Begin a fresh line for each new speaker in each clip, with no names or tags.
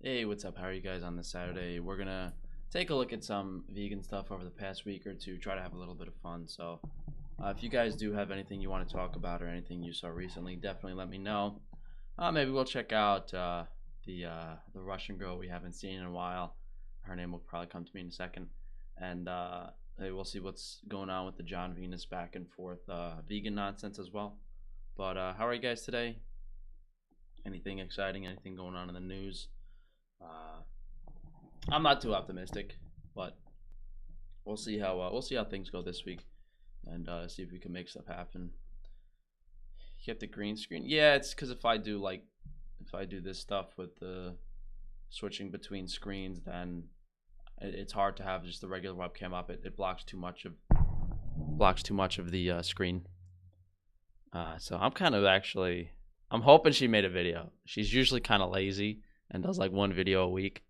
Hey, what's up? How are you guys on this Saturday? We're gonna take a look at some vegan stuff over the past week or two, try to have a little bit of fun. So, if you guys do have anything you want to talk about or anything you saw recently, definitely let me know. Maybe we'll check out the Russian girl we haven't seen in a while. Her name will probably come to me in a second, and maybe we'll see what's going on with the John Venus back and forth vegan nonsense as well. But how are you guys today? Anything exciting? Anything going on in the news? Uh, I'm not too optimistic, but we'll see how things go this week, and see if we can make stuff happen. Get the green screen. Yeah, it's because if I do this stuff with the switching between screens, then it's hard to have just the regular webcam up. It blocks too much of the screen. So I'm hoping she made a video. She's usually kind of lazy and does like one video a week.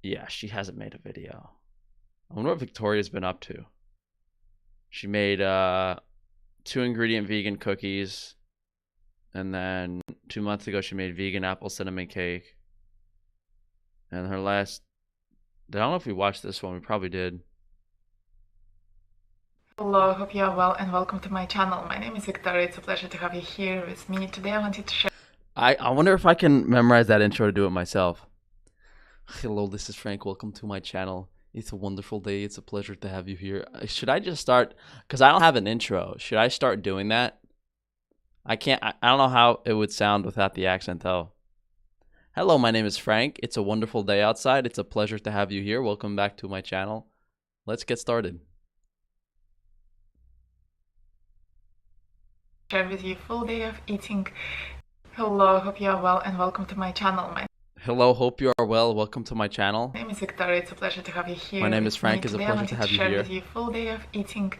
Yeah, she hasn't made a video. I wonder what Victoria's been up to. She made 2 ingredient vegan cookies, and then 2 months ago she made vegan apple cinnamon cake. And her last, I don't know if we watched this one. We probably did.
Hello, hope you are well and welcome to my channel. My name is Victoria. It's a pleasure to have you here with me. Today I wanted to share
I wonder if I can memorize that intro to do it myself. Hello, this is Frank. Welcome to my channel. It's a wonderful day. It's a pleasure to have you here. Should I just start? Because I don't have an intro. Should I start doing that? I can't. I don't know how it would sound without the accent, though. Hello, my name is Frank. It's a wonderful day outside. It's a pleasure to have you here. Welcome back to my channel. Let's get started.
with you full day of eating. Hello, hope you are well and welcome to my channel. My
Hello, hope you are well. Welcome to my channel.
name is Victoria. It's a pleasure to have you here.
My name
with
is Frank.
me.
It's a
Today
pleasure
I
to
wanted
have you
share
here.
with you full day of eating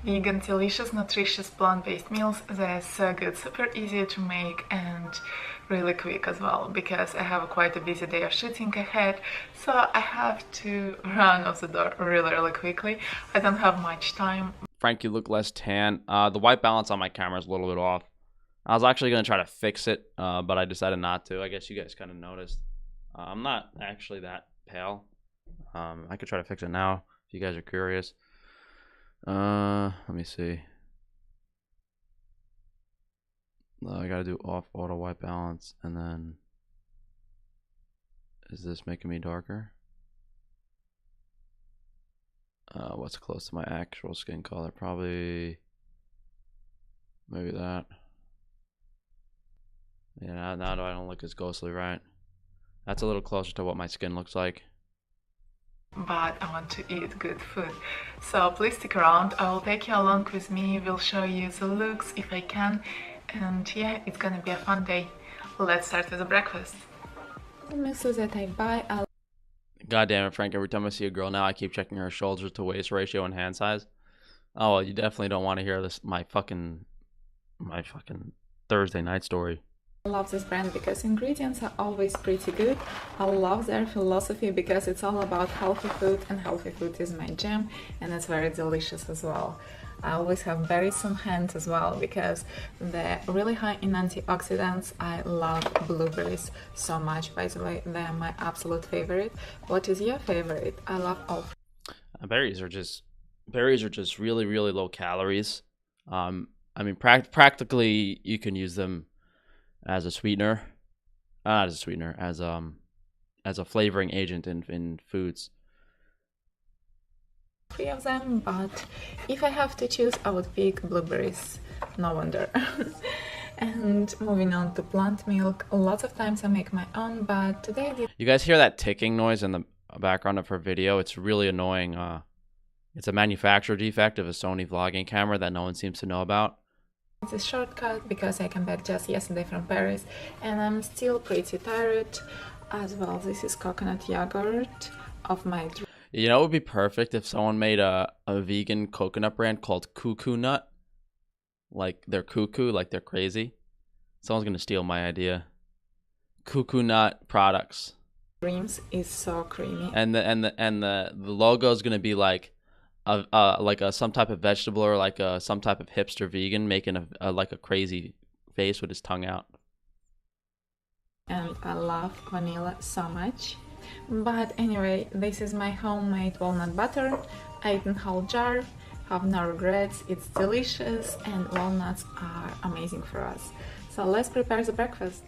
vegan, delicious, nutritious, plant-based meals. They're so good, super easy to make and really quick as well, because I have quite a busy day of shooting ahead, so I have to run off the door really quickly. I don't have much time.
Frank, you look less tan. The white balance on my camera is a little bit off. I was actually going to try to fix it, but I decided not to. I guess you guys kind of noticed. I'm not actually that pale. I could try to fix it now if you guys are curious. Let me see. I got to do off auto white balance, and then is this making me darker? What's close to my actual skin color? Probably maybe that. Yeah, now I don't look as ghostly, right? That's a little closer to what my skin looks like.
But I want to eat good food, so please stick around. I will take you along with me. We'll show you the looks if I can, and yeah, it's gonna be a fun day. Let's start with the breakfast. The mixes that I buy are
God damn it, Frank. Every time I see a girl now, I keep checking her shoulder to waist ratio and hand size. Oh, well, you definitely don't want to hear this, my fucking Thursday night story.
I love this brand because ingredients are always pretty good. I love their philosophy because it's all about healthy food, and healthy food is my jam, and it's very delicious as well. I always have berries on hand as well because they're really high in antioxidants. I love blueberries so much, by the way. They're my absolute favorite. What is your favorite? I love all.
Berries are just really low calories. I mean, practically you can use them as a sweetener, not as a sweetener, as a flavoring agent in foods.
3 of them, but if I have to choose, I would pick blueberries. No wonder. And moving on to plant milk, lots of times I make my own, but today I did.
You guys hear that ticking noise in the background of her video? It's really annoying. It's a manufacturer defect of a Sony vlogging camera that no one seems to know about.
It's a shortcut because I came back just yesterday from Paris and I'm still pretty tired as well. This is coconut yogurt of my dream.
You know, it would be perfect if someone made a vegan coconut brand called Cuckoo Nut. Like they're cuckoo, like they're crazy. Someone's gonna steal my idea. Cuckoo Nut products.
Dreams is so creamy.
And the logo is gonna be like some type of vegetable or like some type of hipster vegan making a crazy face with his tongue out.
and I love vanilla so much. But anyway, this is my homemade walnut butter. I eat in whole jar, have no regrets, it's delicious and walnuts are amazing for us. So let's prepare the breakfast.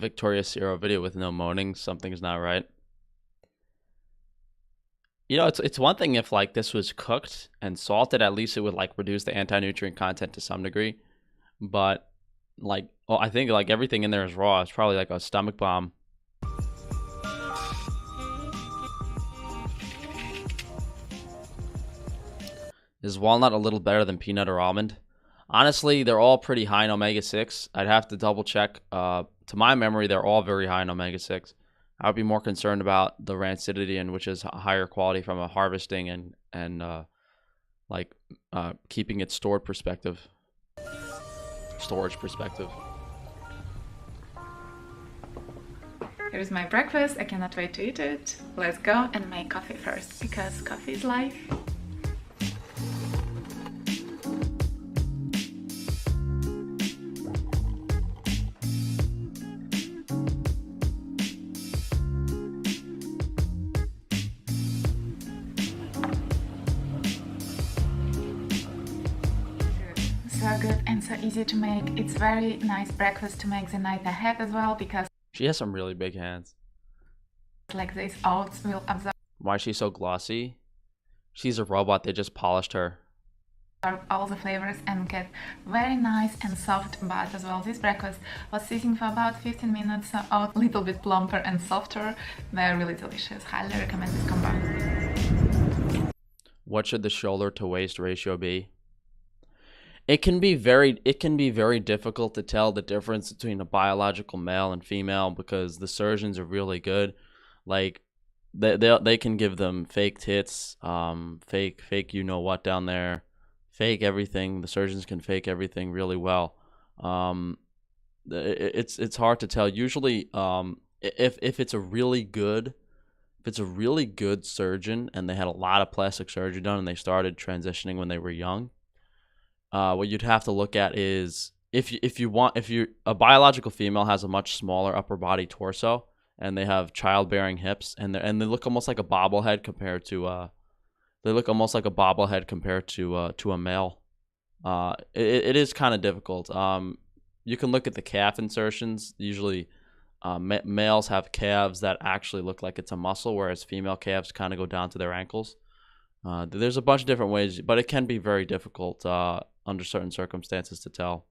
Victoria Zero video with no moaning. Something's not right. You know, it's one thing if like this was cooked and salted, at least it would like reduce the anti-nutrient content to some degree. But like, well, I think like everything in there is raw. It's probably like a stomach bomb. Is walnut a little better than peanut or almond? Honestly, they're all pretty high in omega-6. I'd have to double check. To my memory, they're all very high in omega-6. I would be more concerned about the rancidity, and which is higher quality from a harvesting and keeping it storage perspective.
Here's my breakfast. I cannot wait to eat it. Let's go and make coffee first, because coffee is life. So good and so easy to make. It's very nice breakfast to make the night ahead as well, because
She has some really big hands.
like this oats will absorb
Why is she so glossy? She's a robot. They just polished her.
all the flavors and get very nice and soft butt as well. This breakfast was sitting for about 15 minutes, so a little bit plumper and softer. They're really delicious. Highly recommend this combo.
What should the shoulder to waist ratio be? It can be very difficult to tell the difference between a biological male and female, because the surgeons are really good. Like they can give them fake tits, fake you know what down there, fake everything. The surgeons can fake everything really well. It's hard to tell. Usually, if it's a really good surgeon and they had a lot of plastic surgery done and they started transitioning when they were young, what you'd have to look at is if a biological female has a much smaller upper body torso and they have childbearing hips and they look almost like a bobblehead compared to a male. It is kind of difficult. You can look at the calf insertions. Usually, males have calves that actually look like it's a muscle, whereas female calves kind of go down to their ankles. There's a bunch of different ways, but it can be very difficult under certain circumstances to tell.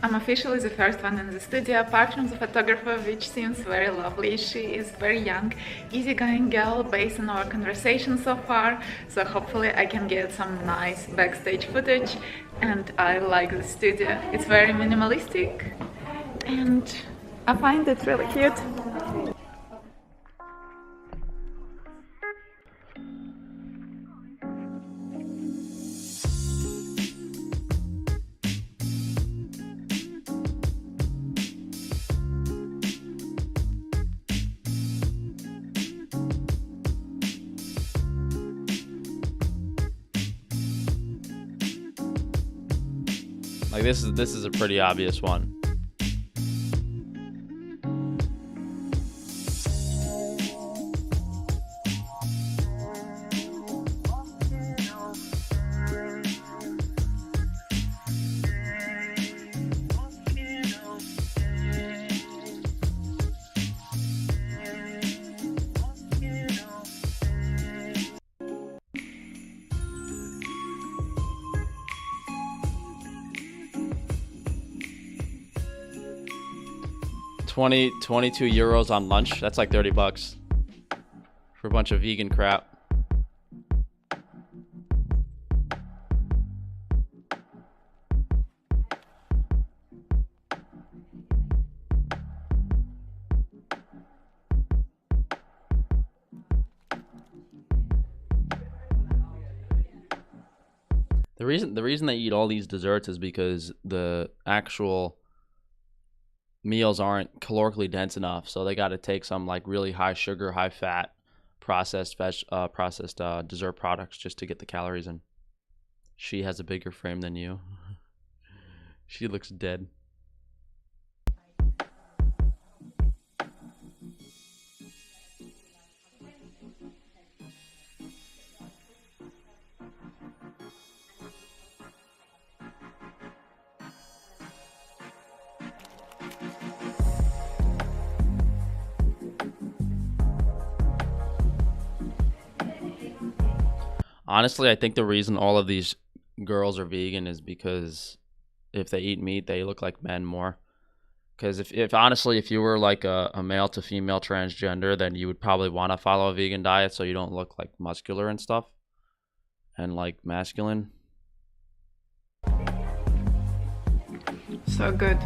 I'm officially the first one in the studio, apart from the photographer, which seems very lovely. She is very young, easygoing girl based on our conversation so far, so hopefully I can get some nice backstage footage. And I like the studio. It's very minimalistic and I find it really cute.
Like this is a pretty obvious one. €22 on lunch. That's like $30 for a bunch of vegan crap. The reason they eat all these desserts is because the actual meals aren't calorically dense enough, so they got to take some like really high sugar, high fat, processed dessert products just to get the calories in. She has a bigger frame than you. She looks dead. Honestly, I think the reason all of these girls are vegan is because if they eat meat, they look like men more. Because if honestly, if you were like a male to female transgender, then you would probably want to follow a vegan diet so you don't look like muscular and stuff and like masculine.
So good.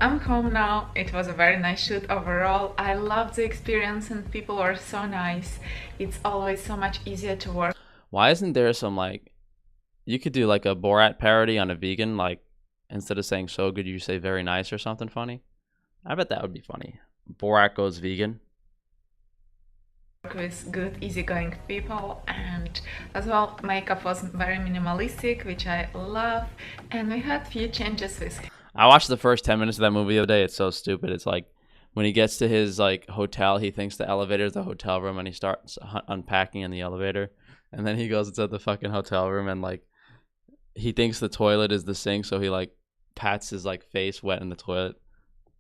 I'm home now. It was a very nice shoot overall. I loved the experience and people were so nice. It's always so much easier to work.
Why isn't there some like you could do like a Borat parody on a vegan, like instead of saying so good, you say very nice or something funny? I bet that would be funny. Borat goes vegan.
With good, easygoing people, and as well, makeup was very minimalistic, which I love, and we had few changes with
I watched the first 10 minutes of that movie the other day. It's so stupid. It's like when he gets to his like hotel, he thinks the elevator is the hotel room and he starts unpacking in the elevator. And then he goes inside the fucking hotel room and like he thinks the toilet is the sink, so he like pats his like face wet in the toilet.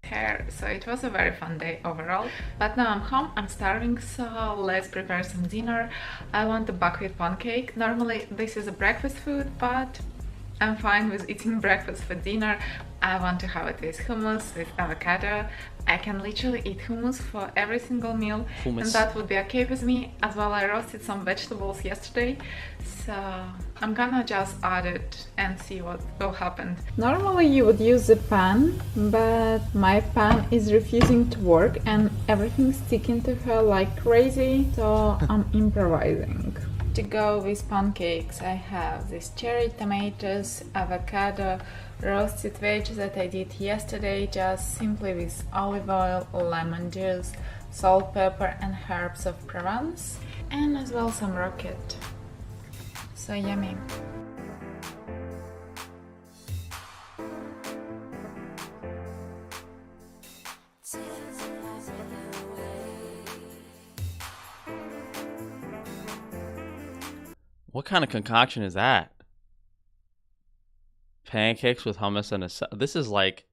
hair. So it was a very fun day overall. But now I'm home, I'm starving, so let's prepare some dinner. I want a buckwheat pancake. Normally this is a breakfast food, but I'm fine with eating breakfast for dinner. I want to have it with hummus, with avocado. I can literally eat hummus for every single meal, and that would be okay with me. As well, I roasted some vegetables yesterday, so I'm gonna just add it and see what will happen. Normally you would use the pan, but my pan is refusing to work and everything's sticking to her like crazy, so I'm improvising. To go with pancakes, I have these cherry tomatoes, avocado, roasted veg that I did yesterday, just simply with olive oil, lemon juice, salt, pepper and herbs of Provence, and as well some rocket. So yummy.
What kind of concoction is that? Pancakes with hummus and a... This is like...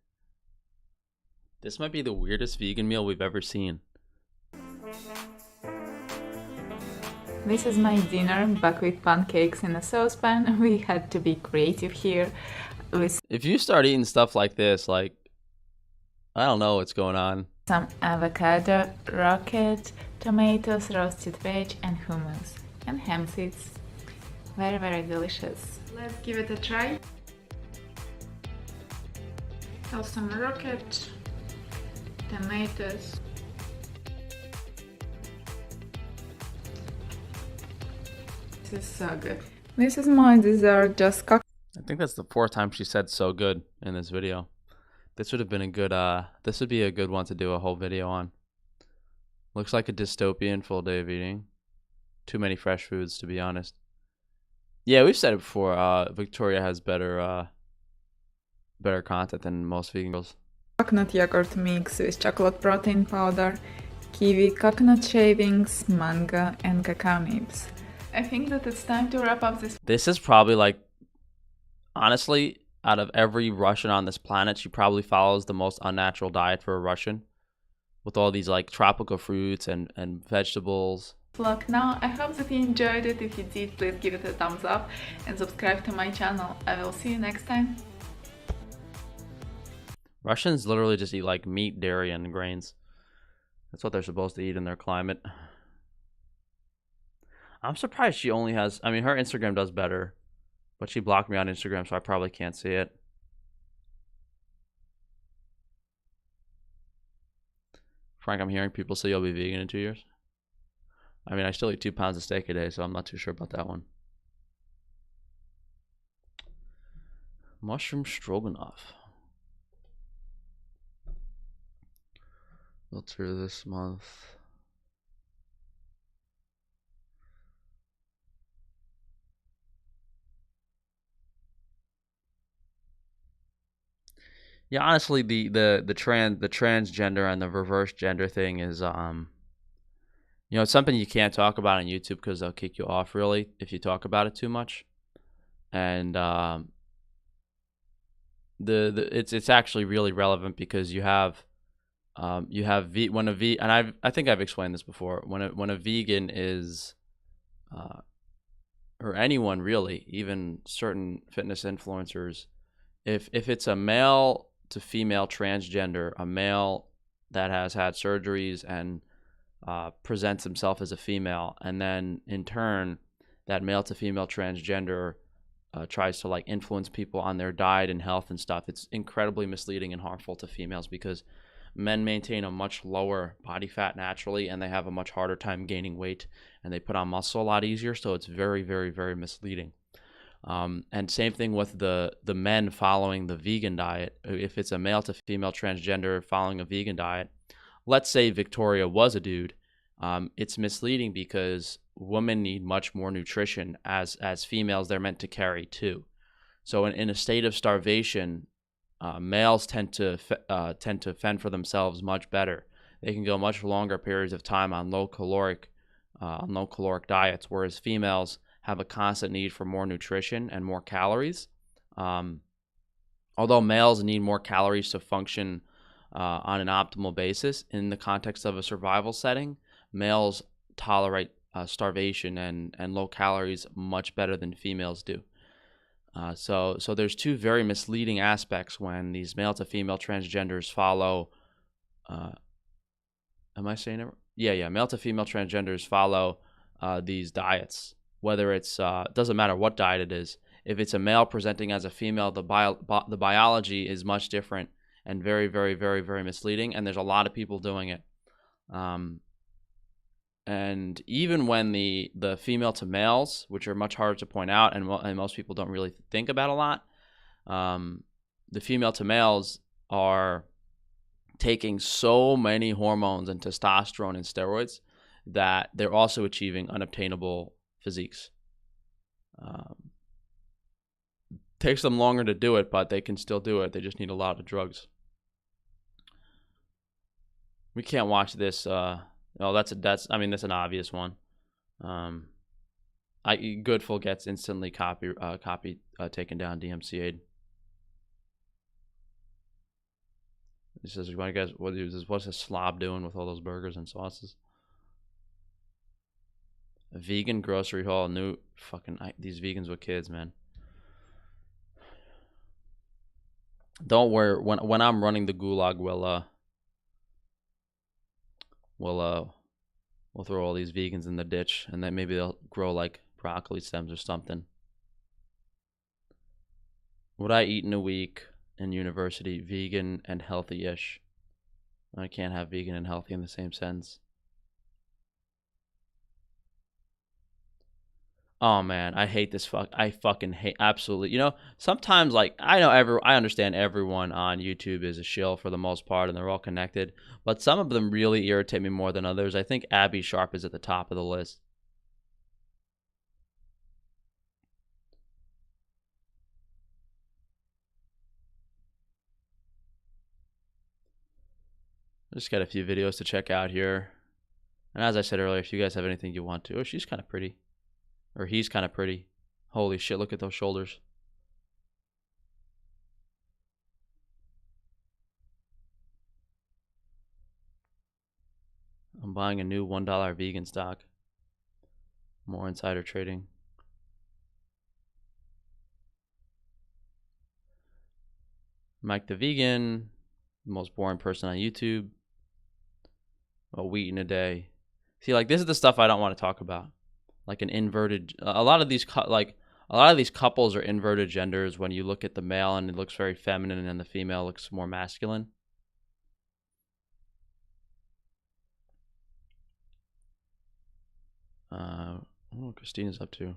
This might be the weirdest vegan meal we've ever seen.
This is my dinner, buckwheat pancakes in a saucepan. We had to be creative here.
If you start eating stuff like this, like... I don't know what's going on.
Some avocado, rocket, tomatoes, roasted veg and hummus. And ham seeds. Very, very delicious. Let's give it a try. Have some rocket, tomatoes. This is so good. This is my dessert, just cooked.
I think that's the fourth time she said so good in this video. This would have been a good, this would be a good one to do a whole video on. Looks like a dystopian full day of eating. Too many fresh foods, to be honest. Yeah, we've said it before. Victoria has better content than most vegan girls.
Coconut yogurt mix with chocolate protein powder, kiwi, coconut shavings, mango, and cacao nibs. I think that it's time to wrap up this.
This is probably like, honestly, out of every Russian on this planet, she probably follows the most unnatural diet for a Russian, with all these like tropical fruits and vegetables.
Vlog now. I hope that you enjoyed it. If you did, please give it a thumbs up and subscribe to my channel. I will see you next time.
Russians literally just eat like meat, dairy, and grains. That's what they're supposed to eat in their climate. I'm surprised she only has... I mean, her Instagram does better, but she blocked me on Instagram, so I probably can't see it. Frank, I'm hearing people say you'll be vegan in 2 years. I mean, I still eat 2 pounds of steak a day, so I'm not too sure about that one. Mushroom stroganoff. Filter this month. Yeah, honestly, the transgender and the reverse gender thing is it's something you can't talk about on YouTube because they'll kick you off really if you talk about it too much. And it's actually really relevant because when a v and I think I've explained this before, when a vegan is uh, or anyone really, even certain fitness influencers, if it's a male to female transgender, a male that has had surgeries and presents himself as a female, and then in turn that male to female transgender tries to like influence people on their diet and health and stuff, it's incredibly misleading and harmful to females because men maintain a much lower body fat naturally, and they have a much harder time gaining weight, and they put on muscle a lot easier. So it's very, very, very misleading. And same thing with the men following the vegan diet. If it's a male to female transgender following a vegan diet, let's say Victoria was a dude, it's misleading because women need much more nutrition as females. They're meant to carry too. So in a state of starvation, males tend to fend for themselves much better. They can go much longer periods of time on low caloric diets, whereas females have a constant need for more nutrition and more calories. Although males need more calories to function on an optimal basis in the context of a survival setting, males tolerate starvation and low calories much better than females do. So there's two very misleading aspects when these male to female transgenders follow. Am I saying it? Yeah. Male to female transgenders follow these diets. Whether it's doesn't matter what diet it is. If it's a male presenting as a female, the biology is much different and very, very, very, very misleading. And there's a lot of people doing it. And even when the female to males, which are much harder to point out and most people don't really think about a lot, the female to males are taking so many hormones and testosterone and steroids that they're also achieving unobtainable physiques. Takes them longer to do it, but they can still do it. They just need a lot of drugs. We can't watch this. That's an obvious one. Goodful gets instantly copy taken down, DMCA'd. He says, what's a slob doing with all those burgers and sauces? A vegan grocery haul, these vegans with kids, man. Don't worry, when I'm running the gulag, we'll throw all these vegans in the ditch, and then maybe they'll grow like broccoli stems or something. What I eat in a week in university, vegan and healthy-ish. I can't have vegan and healthy in the same sentence. Oh man, I hate this I fucking hate absolutely. Sometimes like I understand everyone on YouTube is a shill for the most part and they're all connected, but some of them really irritate me more than others. I think Abby Sharp is at the top of the list. Just got a few videos to check out here. And as I said earlier, if you guys have anything you want to. Oh, she's kind of pretty. Or he's kind of pretty. Holy shit, look at those shoulders. I'm buying a new $1 vegan stock. More insider trading. Mike the Vegan, the most boring person on YouTube. A wheat in a day. See, like this is the stuff I don't want to talk about. Like an inverted. A lot of these couples are inverted genders. When you look at the male and it looks very feminine, and the female looks more masculine. what Christina's up to.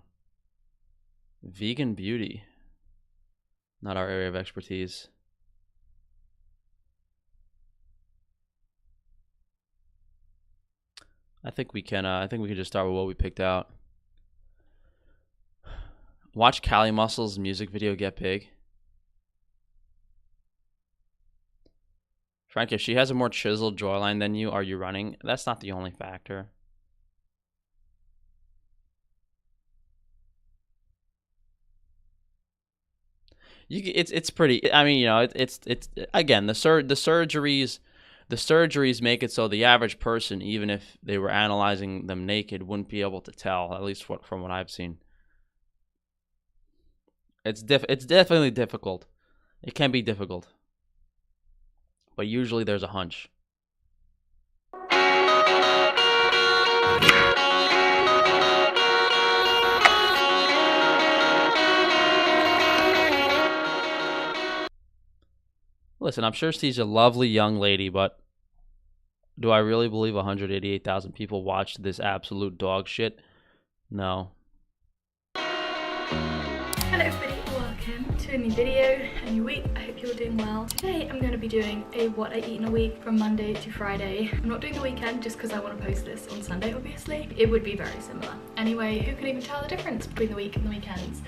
Vegan beauty. Not our area of expertise. I think we can just start with what we picked out. Watch Cali Muscle's music video get big. Frank, if she has a more chiseled jawline than you, are you running? That's not the only factor. It's pretty. I mean, you know, it's again, the surgeries make it so the average person, even if they were analyzing them naked, wouldn't be able to tell. At least from what I've seen. It's definitely difficult. It can be difficult, but usually there's a hunch. Listen, I'm sure she's a lovely young lady, but do I really believe 188,000 people watched this absolute dog shit? No.
Hello everybody, welcome to a new video, a new week. I hope you're doing well. Today I'm going to be doing a what I eat in a week from Monday to Friday. I'm not doing the weekend just because I want to post this on Sunday, obviously. It would be very similar. Anyway, who can even tell the difference between the week and the weekends?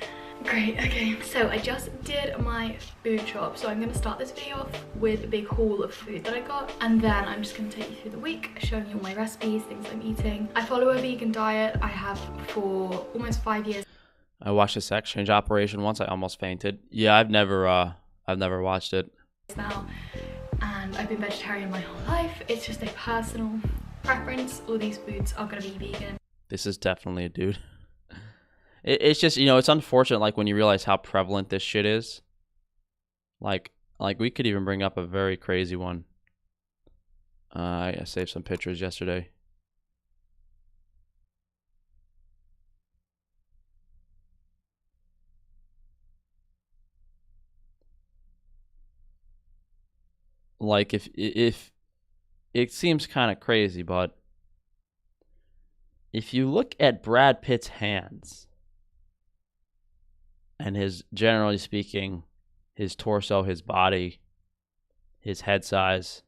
Great, okay. So I just did my food shop. So I'm going to start this video off with a big haul of food that I got. And then I'm just going to take you through the week, showing you all my recipes, things I'm eating. I follow a vegan diet. I have for almost 5 years.
I watched this sex change operation once. I almost fainted. Yeah, I've never watched it.
Now, and I've been vegetarian my whole life. It's just a personal preference. All these foods are going to be vegan.
This is definitely a dude. It's just, you know, it's unfortunate, like, when you realize how prevalent this shit is. Like we could even bring up a very crazy one. I saved some pictures yesterday. Like, if it seems kind of crazy, but if you look at Brad Pitt's hands and his, generally speaking, his torso, his body, his head size,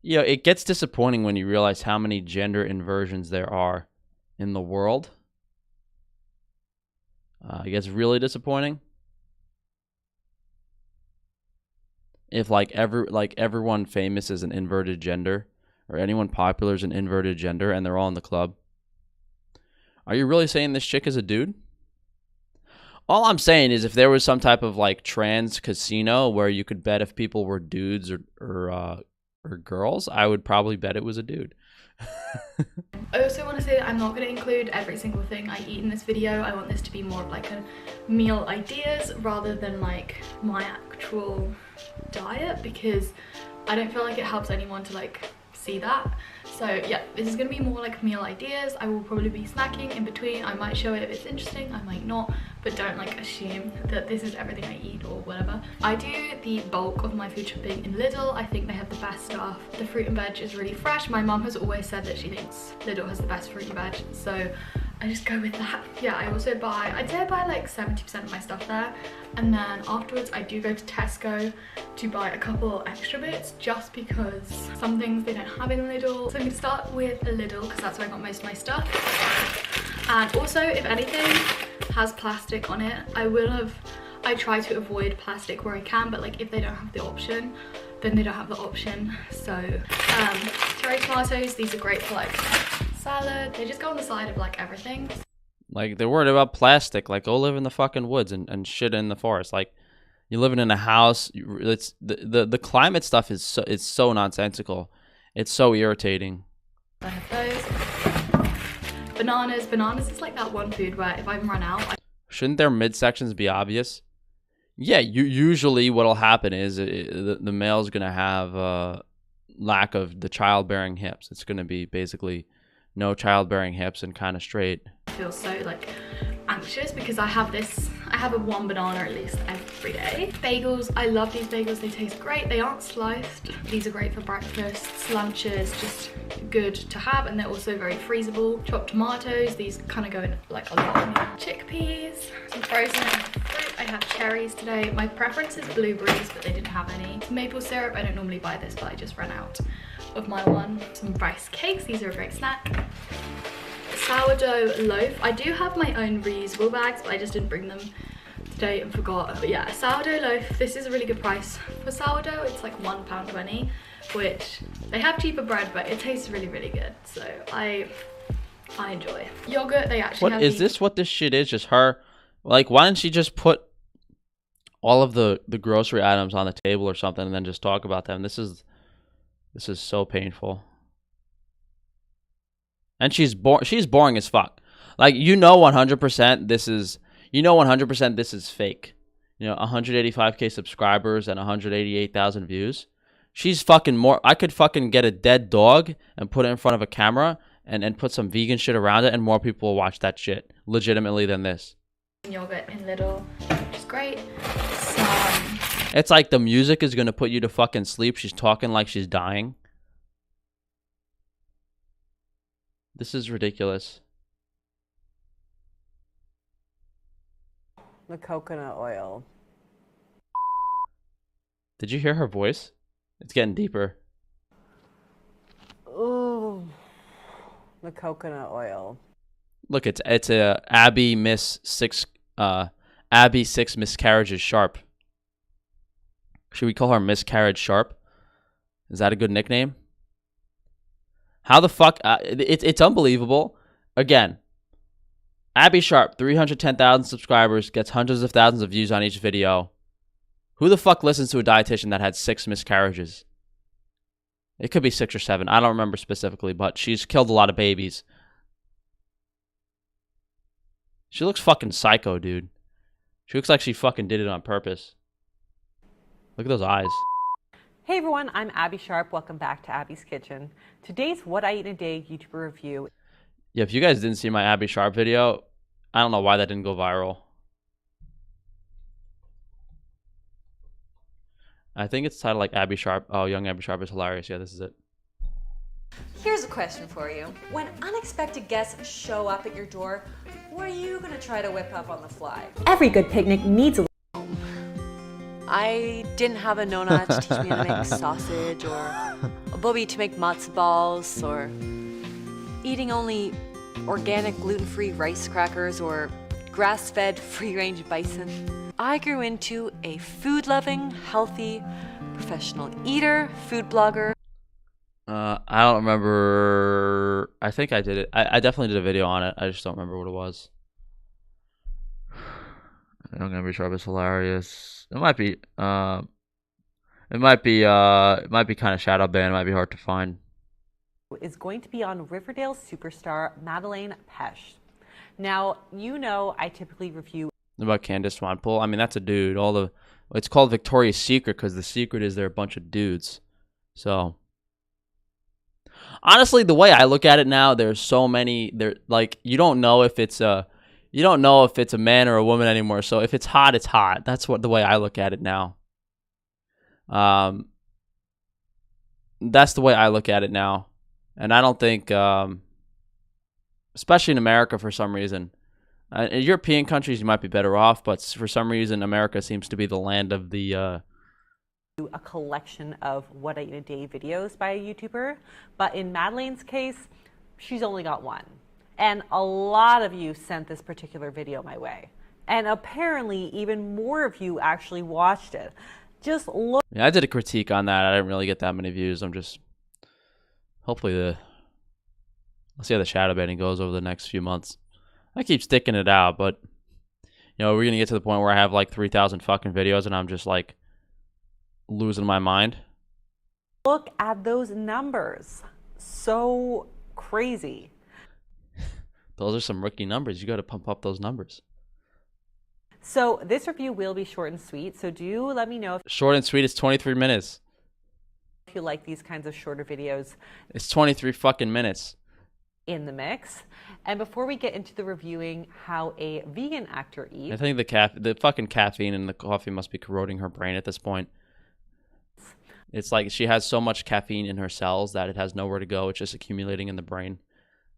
you know, it gets disappointing when you realize how many gender inversions there are in the world. It gets really disappointing. If everyone famous is an inverted gender, or anyone popular is an inverted gender, and they're all in the club, are you really saying this chick is a dude? All I'm saying is, if there was some type of like trans casino where you could bet if people were dudes or girls, I would probably bet it was a dude.
I also want to say that I'm not going to include every single thing I eat in this video. I want this to be more of like a meal ideas rather than like my actual diet, because I don't feel like it helps anyone to like see that. So yeah, this is going to be more like meal ideas. I will probably be snacking in between. I might show it if it's interesting, I might not, but don't like assume that this is everything I eat or whatever. I do the bulk of my food shopping in Lidl. I think they have the best stuff. The fruit and veg is really fresh. My mum has always said that she thinks Lidl has the best fruit and veg, so I just go with that. Yeah, I also buy, I'd say I buy like 70% of my stuff there, and then afterwards I do go to Tesco to buy a couple extra bits just because some things they don't have in Lidl. So I'm going to start with Lidl because that's where I got most of my stuff. And also, if anything has plastic on it, I try to avoid plastic where I can, but like if they don't have the option, then they don't have the option. So cherry tomatoes, these are great for like salad. They just go on the side of like everything.
Like, they're worried about plastic. Like, go live in the fucking woods and shit in the forest. Like, you're living in a house. It's the climate stuff is so nonsensical. It's so irritating.
I have those. Bananas is like that one food where if I run out,
shouldn't their midsections be obvious? Yeah, usually what'll happen is the male's gonna have lack of the childbearing hips. It's gonna be basically no childbearing hips and kind of straight.
I feel so like anxious because I have I have one banana at least every day. Bagels, I love these bagels. They taste great. They aren't sliced. These are great for breakfasts, lunches, just good to have, and they're also very freezable. Chopped tomatoes, these kind of go in like a lot. Chickpeas, some frozen fruit. I have cherries today. My preference is blueberries, but they didn't have any. Maple syrup, I don't normally buy this, but I just ran out of my one. Some rice cakes, these are a great snack. Sourdough loaf. I do have my own reusable bags, but I just didn't bring them today and forgot. But yeah, a sourdough loaf. This is a really good price for sourdough. It's like £1.20, which they have cheaper bread, but it tastes really, really good. So I enjoy. Yogurt, they actually have.
What is this? What this shit is? Just her? Like, why didn't she just put all of the grocery items on the table or something and then just talk about them? This is so painful. And she's boring as fuck. Like, 100% this is 100% this is fake. 185k subscribers and 188,000 views. She's fucking more. I could fucking get a dead dog and put it in front of a camera and put some vegan shit around it, and more people will watch that shit legitimately than this.
Yogurt in Lidl, which is great.
It's like the music is gonna put you to fucking sleep. She's talking like she's dying. This is ridiculous.
The coconut oil.
Did you hear her voice? It's getting deeper.
Ooh, the coconut oil.
Look, it's a Abby 6 miscarriages sharp. Should we call her Miscarriage Sharp? Is that a good nickname? How the fuck? It's unbelievable. Again, Abby Sharp, 310,000 subscribers, gets hundreds of thousands of views on each video. Who the fuck listens to a dietitian that had 6 miscarriages? It could be 6 or 7. I don't remember specifically, but she's killed a lot of babies. She looks fucking psycho, dude. She looks like she fucking did it on purpose. Look at those eyes.
Hey everyone, I'm Abby Sharp. Welcome back to Abby's Kitchen. Today's What I Eat in a Day YouTuber review.
Yeah, if you guys didn't see my Abby Sharp video, I don't know why that didn't go viral. I think it's titled like Abby Sharp. Oh, young Abby Sharp is hilarious. Yeah, this is it.
Here's a question for you. When unexpected guests show up at your door, what are you gonna try to whip up on the fly?
Every good picnic needs a
I didn't have a nonna to teach me how to make sausage, or a bubby to make matzo balls, or eating only organic gluten-free rice crackers, or grass-fed free-range bison. I grew into a food-loving, healthy, professional eater, food blogger.
I don't remember. I think I did it. I definitely did a video on it. I just don't remember what it was. Young Abby Sharp is hilarious. It might be kind of shadow banned. It might be hard to find.
Is going to be on Riverdale superstar Madelaine Pesch. Now, I typically review
About Candace Swanpool. I mean, that's a dude. It's called Victoria's Secret because the secret is they're a bunch of dudes. So, honestly, the way I look at it now, there's so many. You don't know if it's a man or a woman anymore. So if it's hot, it's hot. That's the way I look at it now. That's the way I look at it now. And I don't think, especially in America for some reason, in European countries you might be better off, but for some reason America seems to be the land of the...
a collection of What I Eat in a Day videos by a YouTuber. But in Madelaine's case, she's only got one. And a lot of you sent this particular video my way. And apparently even more of you actually watched it. Just look.
Yeah, I did a critique on that. I didn't really get that many views. Hopefully I'll see how the shadow banning goes over the next few months. I keep sticking it out, but we're going to get to the point where I have like 3,000 fucking videos and I'm just like losing my mind.
Look at those numbers. So crazy.
Those are some rookie numbers. You got to pump up those numbers.
So this review will be short and sweet. So do let me know if
short and sweet is 23 minutes.
If you like these kinds of shorter videos.
It's 23 fucking minutes.
in the mix. And before we get into the reviewing how a vegan actor eats,
I think the fucking caffeine in the coffee must be corroding her brain at this point. It's like she has so much caffeine in her cells that it has nowhere to go. It's just accumulating in the brain.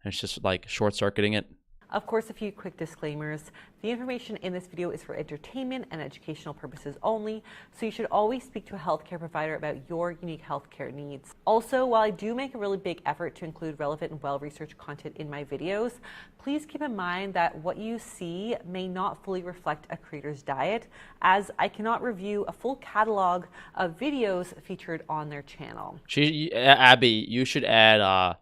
And it's just like short-circuiting it.
of course, a few quick disclaimers. The information in this video is for entertainment and educational purposes only, so you should always speak to a healthcare provider about your unique healthcare needs. Also, while I do make a really big effort to include relevant and well-researched content in my videos, please keep in mind that what you see may not fully reflect a creator's diet, as I cannot review a full catalog of videos featured on their channel.
Abby, you should add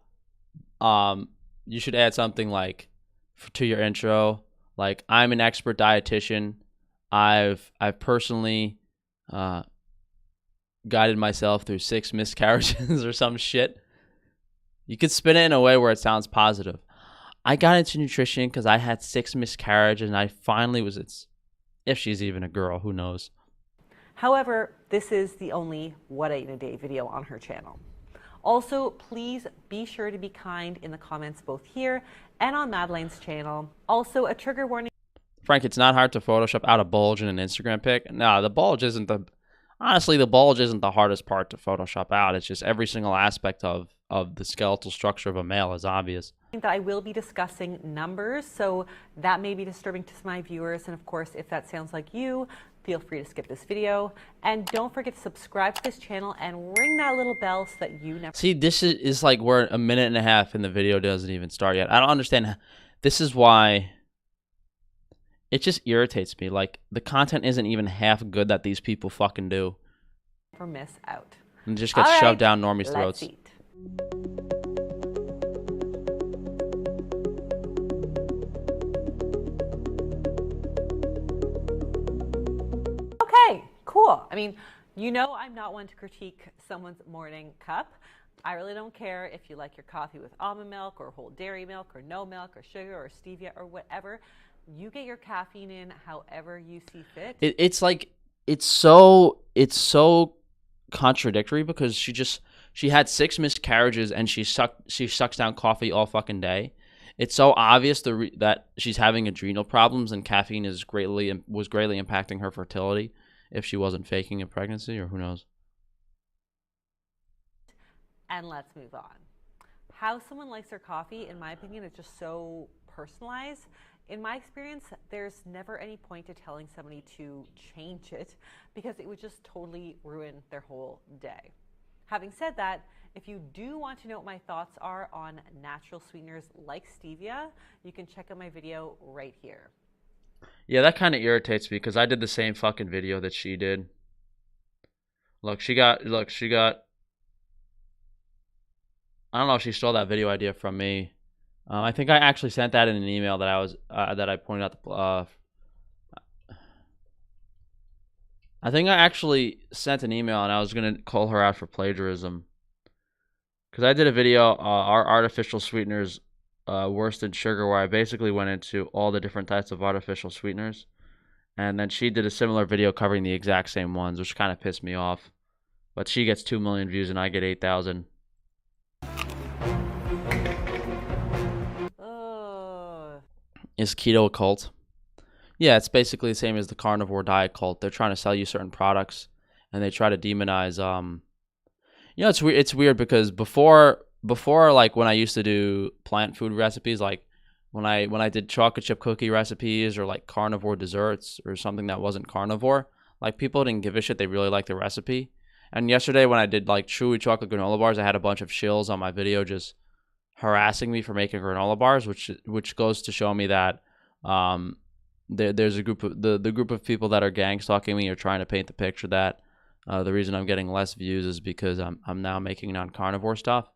something like to your intro, like, I'm an expert dietitian. I've personally guided myself through 6 miscarriages or some shit. You could spin it in a way where it sounds positive. I got into nutrition because I had 6 miscarriages and I finally was, if she's even a girl, who knows.
However, this is the only What I Eat in a Day video on her channel. Also, please be sure to be kind in the comments both here and on Madelaine's channel. Also, a trigger warning.
Frank, it's not hard to Photoshop out a bulge in an Instagram pic. No, the bulge isn't the hardest part to Photoshop out. It's just every single aspect of the skeletal structure of a male is obvious.
That I will be discussing numbers, so that may be disturbing to my viewers. And of course, if that sounds like you, feel free to skip this video. And don't forget to subscribe to this channel and ring that little bell so that you never...
See, this is like we're a minute and a half and the video doesn't even start yet. I don't understand. This is why it just irritates me. Like, the content isn't even half good that these people fucking do.
never miss out.
And it just gets shoved down normies' throats.
Let's eat. Okay, cool. I mean, you know I'm not one to critique someone's morning cup. I really don't care if you like your coffee with almond milk or whole dairy milk or no milk or sugar or stevia or whatever. You get your caffeine in however you see fit.
It's like, it's so contradictory because she had 6 miscarriages and she sucks down coffee all fucking day. It's so obvious that she's having adrenal problems and caffeine was greatly impacting her fertility if she wasn't faking a pregnancy, or who knows.
And let's move on. How someone likes their coffee, in my opinion, is just so personalized. In my experience, there's never any point to telling somebody to change it because it would just totally ruin their whole day. Having said that, if you do want to know what my thoughts are on natural sweeteners like stevia, you can check out my video right here.
Yeah, that kind of irritates me because I did the same fucking video that she did. Look, she got. I don't know if she stole that video idea from me. I think I actually sent that in an email that I pointed out. I think I actually sent an email and I was gonna call her out for plagiarism because I did a video, are artificial sweeteners worse than sugar, where I basically went into all the different types of artificial sweeteners, and then she did a similar video covering the exact same ones, which kind of pissed me off. But she gets 2 million views and I get 8,000. Is keto a cult? Yeah, it's basically the same as the carnivore diet cult. They're trying to sell you certain products, and they try to demonize. It's weird because before, like when I used to do plant food recipes, like when I did chocolate chip cookie recipes or like carnivore desserts or something that wasn't carnivore, like people didn't give a shit. They really liked the recipe. And yesterday when I did like chewy chocolate granola bars, I had a bunch of shills on my video just harassing me for making granola bars, which goes to show me that there's a group of the group of people that are gang stalking me or trying to paint the picture that the reason I'm getting less views is because I'm now making non-carnivore stuff,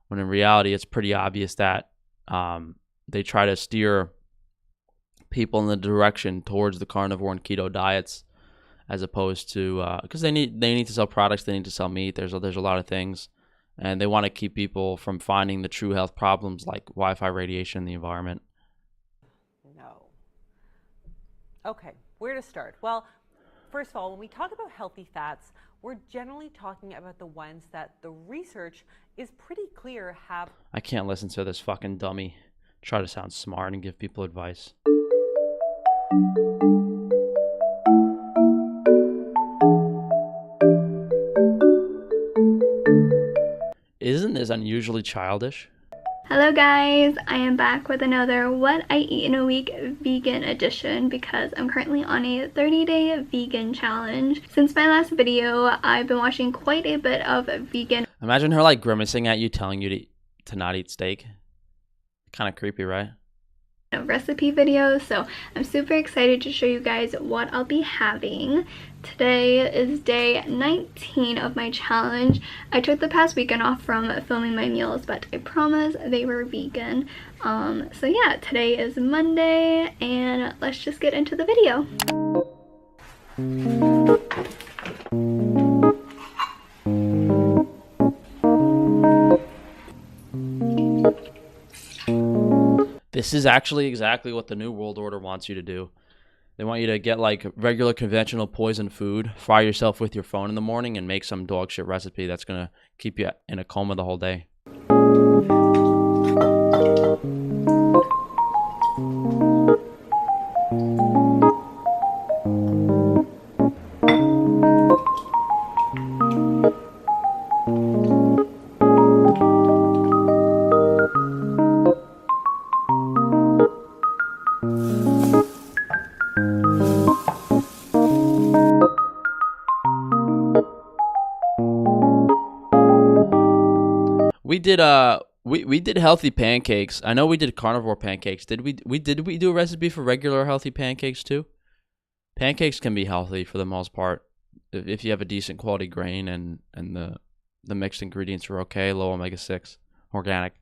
when in reality it's pretty obvious that they try to steer people in the direction towards the carnivore and keto diets, as opposed to because they need to sell products, they need to sell meat. There's a lot of things. And they want to keep people from finding the true health problems like Wi-Fi radiation in the environment.
No. Okay, where to start? Well, first of all, when we talk about healthy fats, we're generally talking about the ones that the research is pretty clear have.
I can't listen to this fucking dummy try to sound smart and give people advice. Isn't this unusually childish?
Hello guys, I am back with another What I Eat in a Week vegan edition because I'm currently on a 30-day vegan challenge. Since my last video, I've been watching quite a bit of vegan
Imagine her like grimacing at you, telling you to not eat steak. Kind of creepy, right?
recipe videos, so I'm super excited to show you guys what I'll be having. Today is day 19 of my challenge. I took the past weekend off from filming my meals, but I promise they were vegan. So yeah, today is Monday and let's just get into the video.
This is actually exactly what the New World Order wants you to do. They want you to get like regular conventional poison food, fry yourself with your phone in the morning, and make some dog shit recipe that's going to keep you in a coma the whole day. We did healthy pancakes. I know we did carnivore pancakes. Did we do a recipe for regular healthy pancakes too? Pancakes can be healthy for the most part if you have a decent quality grain and the mixed ingredients are okay, low omega-6, organic.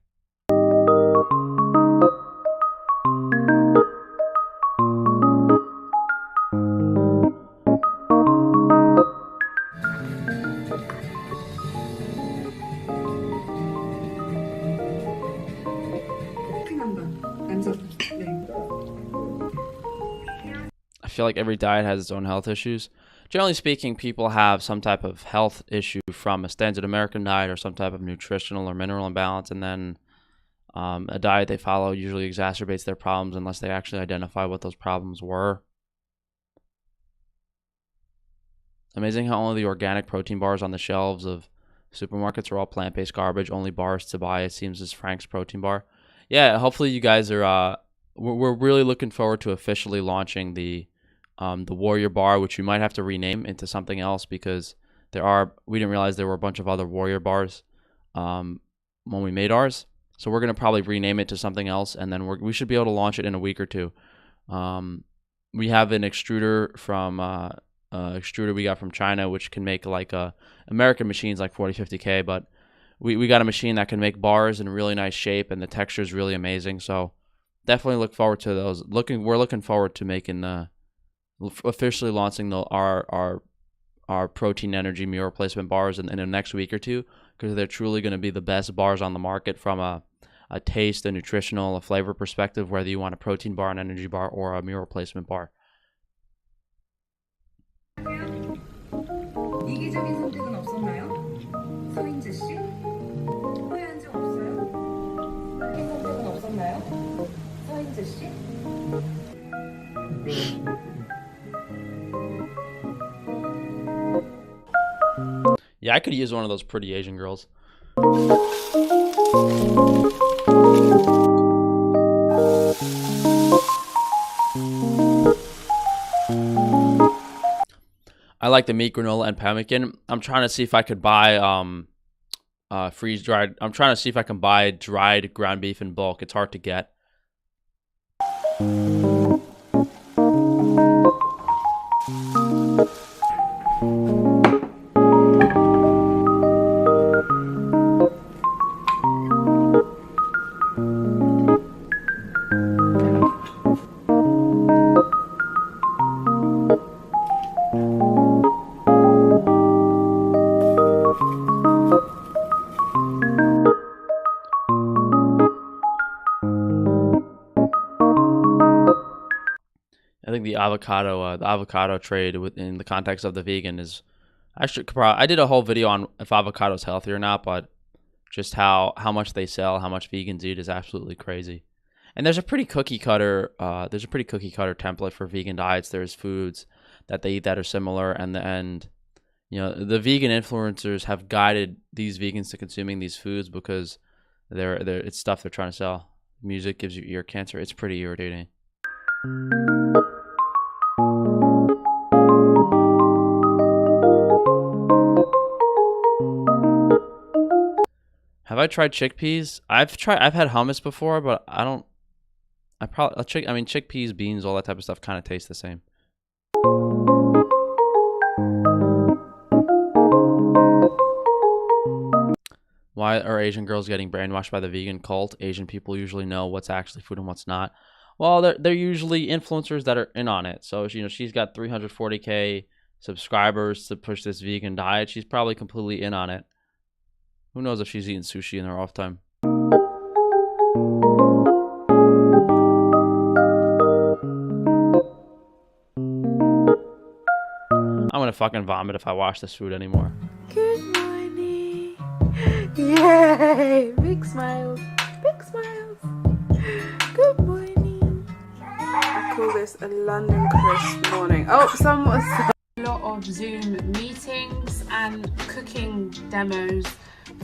I feel like every diet has its own health issues. Generally speaking, people have some type of health issue from a standard American diet or some type of nutritional or mineral imbalance, and then a diet they follow usually exacerbates their problems unless they actually identify what those problems were. Amazing how only the organic protein bars on the shelves of supermarkets are all plant-based garbage. Only bars to buy, it seems, is Frank's protein bar. Yeah, hopefully you guys are. We're really looking forward to officially launching the Warrior Bar, which we might have to rename into something else because we didn't realize there were a bunch of other Warrior Bars when we made ours. So we're gonna probably rename it to something else, and then we should be able to launch it in a week or two. We have an extruder from extruder we got from China, which can make like American machines like 40-50K, but we got a machine that can make bars in really nice shape, and the texture is really amazing. So definitely look forward to those. We're looking forward to making officially launching our protein energy meal replacement bars in the next week or two, because they're truly going to be the best bars on the market from a taste, a nutritional, a flavor perspective, whether you want a protein bar, an energy bar, or a meal replacement bar.
이기적인 선택은 없었나요? 서인재 씨? 후회한 적 없어요? 이기적인 선택은 없었나요? 서인재 씨?
Yeah, I could use one of those pretty Asian girls. I like the meat granola and pemmican. I'm trying to see if I could buy freeze dried. I'm trying to see if I can buy dried ground beef in bulk. It's hard to get. think the avocado trade within the context of the vegan is actually I did a whole video on if avocado's healthy or not, but just how much they sell, how much vegans eat is absolutely crazy. And there's a pretty cookie cutter template for vegan diets. There's foods that they eat that are similar, and you know, the vegan influencers have guided these vegans to consuming these foods because it's stuff they're trying to sell. Music gives you ear cancer. It's pretty irritating. Have I tried chickpeas? I've had hummus before, but chickpeas, beans, all that type of stuff kind of taste the same. Why are Asian girls getting brainwashed by the vegan cult? Asian people usually know what's actually food and what's not. Well, they're usually influencers that are in on it. So, you know, she's got 340K subscribers to push this vegan diet. She's probably completely in on it. Who knows if she's eating sushi in her off time? I'm gonna fucking vomit if I wash this food anymore.
Good morning. Yay! Big smiles. Big smiles. Good morning. I call this a London crisp morning. Oh, someone's a lot of Zoom meetings and cooking demos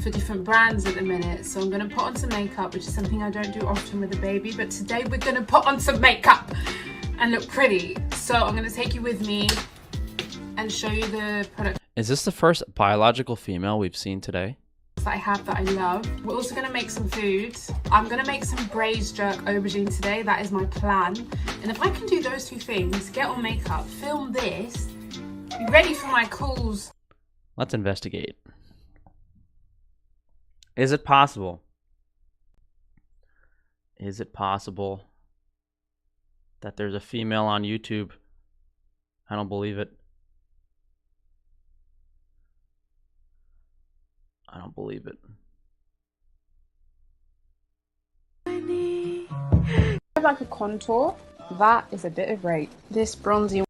for different brands at the minute. So I'm going to put on some makeup, which is something I don't do often with a baby. But today we're going to put on some makeup and look pretty. So I'm going to take you with me and show you the product.
Is this the first biological female we've seen today?
That I have that I love. We're also going to make some food. I'm going to make some braised jerk aubergine today. That is my plan. And if I can do those two things, get on makeup, film this, be ready for my calls.
Let's investigate. Is it possible? Is it possible that there's a female on YouTube? I don't believe it. I don't believe it.
Like a contour, that is a bit of rape. This bronzy.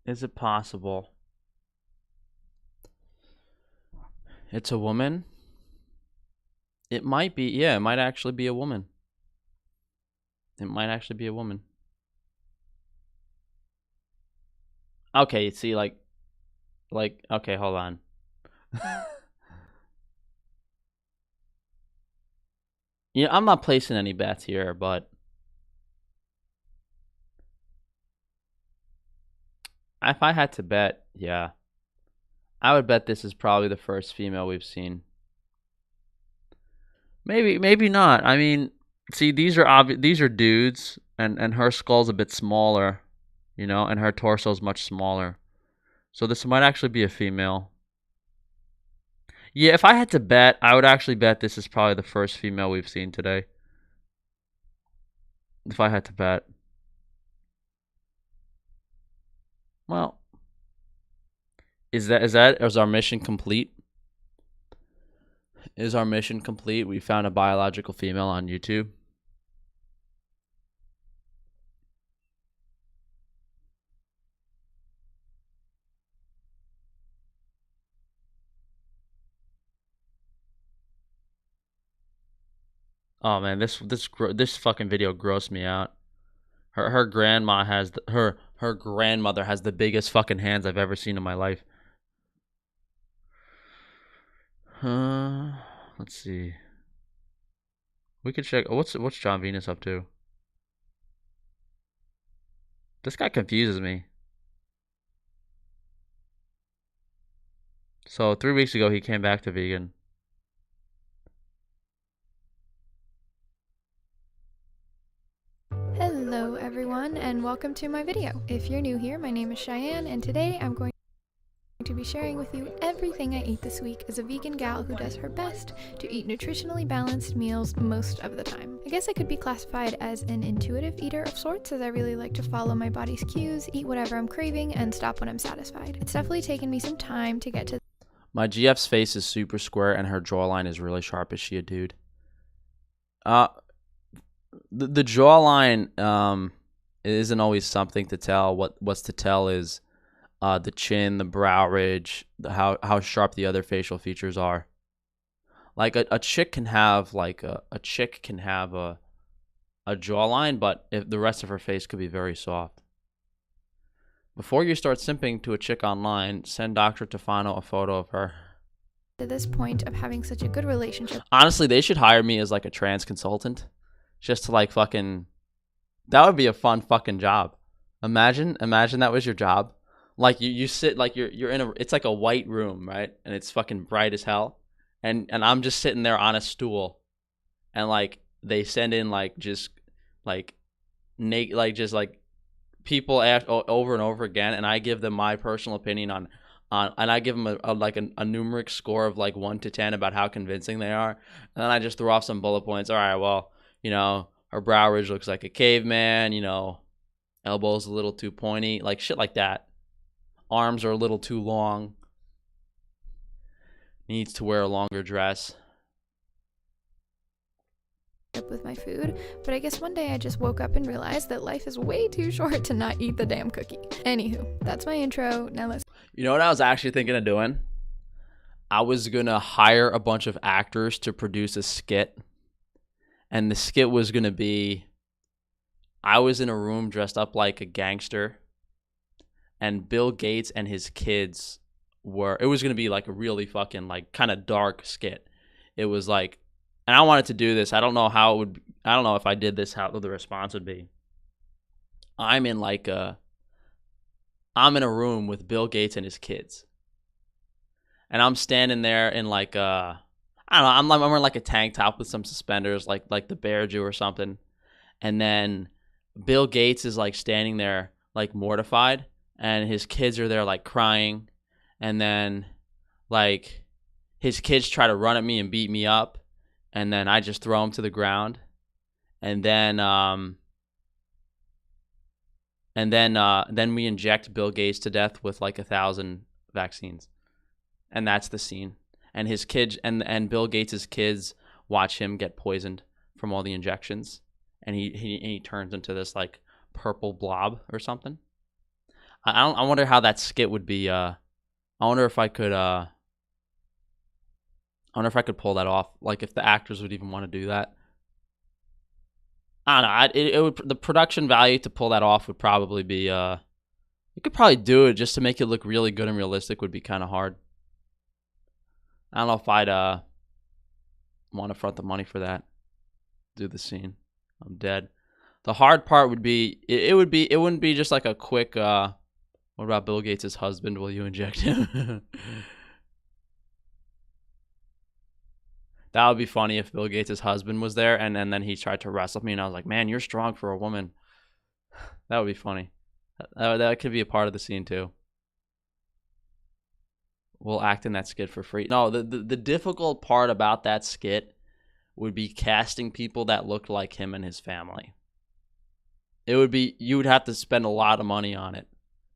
Is it possible? It's a woman? It might be, yeah, it might actually be a woman. It might actually be a woman. Okay, see, like, okay, hold on. Yeah, I'm not placing any bets here, but if I had to bet, yeah, I would bet this is probably the first female we've seen. Maybe not. I mean, see, these are dudes, and her skull's a bit smaller, you know, and her torso's much smaller. So this might actually be a female. Yeah, if I had to bet, I would actually bet this is probably the first female we've seen today. If I had to bet. Well, is our mission complete? Is our mission complete? We found a biological female on YouTube. Oh man, this fucking video grossed me out. Her grandma has her grandmother has the biggest fucking hands I've ever seen in my life. Let's see. We could check. What's John Venus up to? This guy confuses me. So 3 weeks ago he came back to vegan.
Hello everyone and welcome to my video. If you're new here, my name is Cheyenne and today I'm going to be sharing with you everything I ate this week as a vegan gal who does her best to eat nutritionally balanced meals most of the time. I guess I could be classified as an intuitive eater of sorts, as I really like to follow my body's cues, eat whatever I'm craving, and stop when I'm satisfied. It's definitely taken me some time to get to.
My GF's face is super square and her jawline is really sharp. Is she a dude? The jawline it isn't always something to tell. What's to tell is the chin, the brow ridge, how sharp the other facial features are. Like a chick can have a jawline, but if the rest of her face could be very soft. Before you start simping to a chick online, send Dr. Tefano a photo of her.
To this point of having such a good relationship.
Honestly, they should hire me as like a trans consultant, just to like fucking. That would be a fun fucking job. Imagine that was your job. Like you sit like you're in a. It's like a white room, right? And it's fucking bright as hell. And I'm just sitting there on a stool, and like they send in like just like naked like just like people over and over again, and I give them my personal opinion on and I give them a numeric score of like 1 to 10 about how convincing they are, and then I just throw off some bullet points. All right, well, her brow ridge looks like a caveman, elbows a little too pointy, like shit like that. Arms are a little too long. Needs to wear a longer dress.
With my food, but I guess one day I just woke up and realized that life is way too short to not eat the damn cookie. Anywho, that's my intro. Now let's.
You know what I was actually thinking of doing? I was gonna hire a bunch of actors to produce a skit, and the skit was gonna be, I was in a room dressed up like a gangster, and Bill Gates and his kids were. It was gonna be like a really fucking like kind of dark skit. It was like. And I wanted to do this. I don't know how it would. I don't know if I did this, how the response would be. I'm in a room with Bill Gates and his kids, and I'm standing there in like I don't know. I'm wearing like a tank top with some suspenders, like the Bear Jew or something. And then Bill Gates is like standing there like mortified, and his kids are there like crying, and then like his kids try to run at me and beat me up. And then I just throw him to the ground, and then we inject Bill Gates to death with like 1,000 vaccines, and that's the scene. And his kids and Bill Gates's kids watch him get poisoned from all the injections, and he turns into this like purple blob or something. I wonder how that skit would be. I wonder if I could. I wonder if I could pull that off. Like if the actors would even want to do that. I don't know. It would, the production value to pull that off would probably be. You could probably do it just to make it look really good and realistic. Would be kind of hard. I don't know if I'd want to front the money for that. Do the scene. I'm dead. The hard part would be it wouldn't be just like a quick. What about Bill Gates' husband? Will you inject him? That would be funny if Bill Gates' husband was there and then he tried to wrestle me and I was like, man, you're strong for a woman. That would be funny. That could be a part of the scene too. We'll act in that skit for free. No, the difficult part about that skit would be casting people that looked like him and his family. You would have to spend a lot of money on it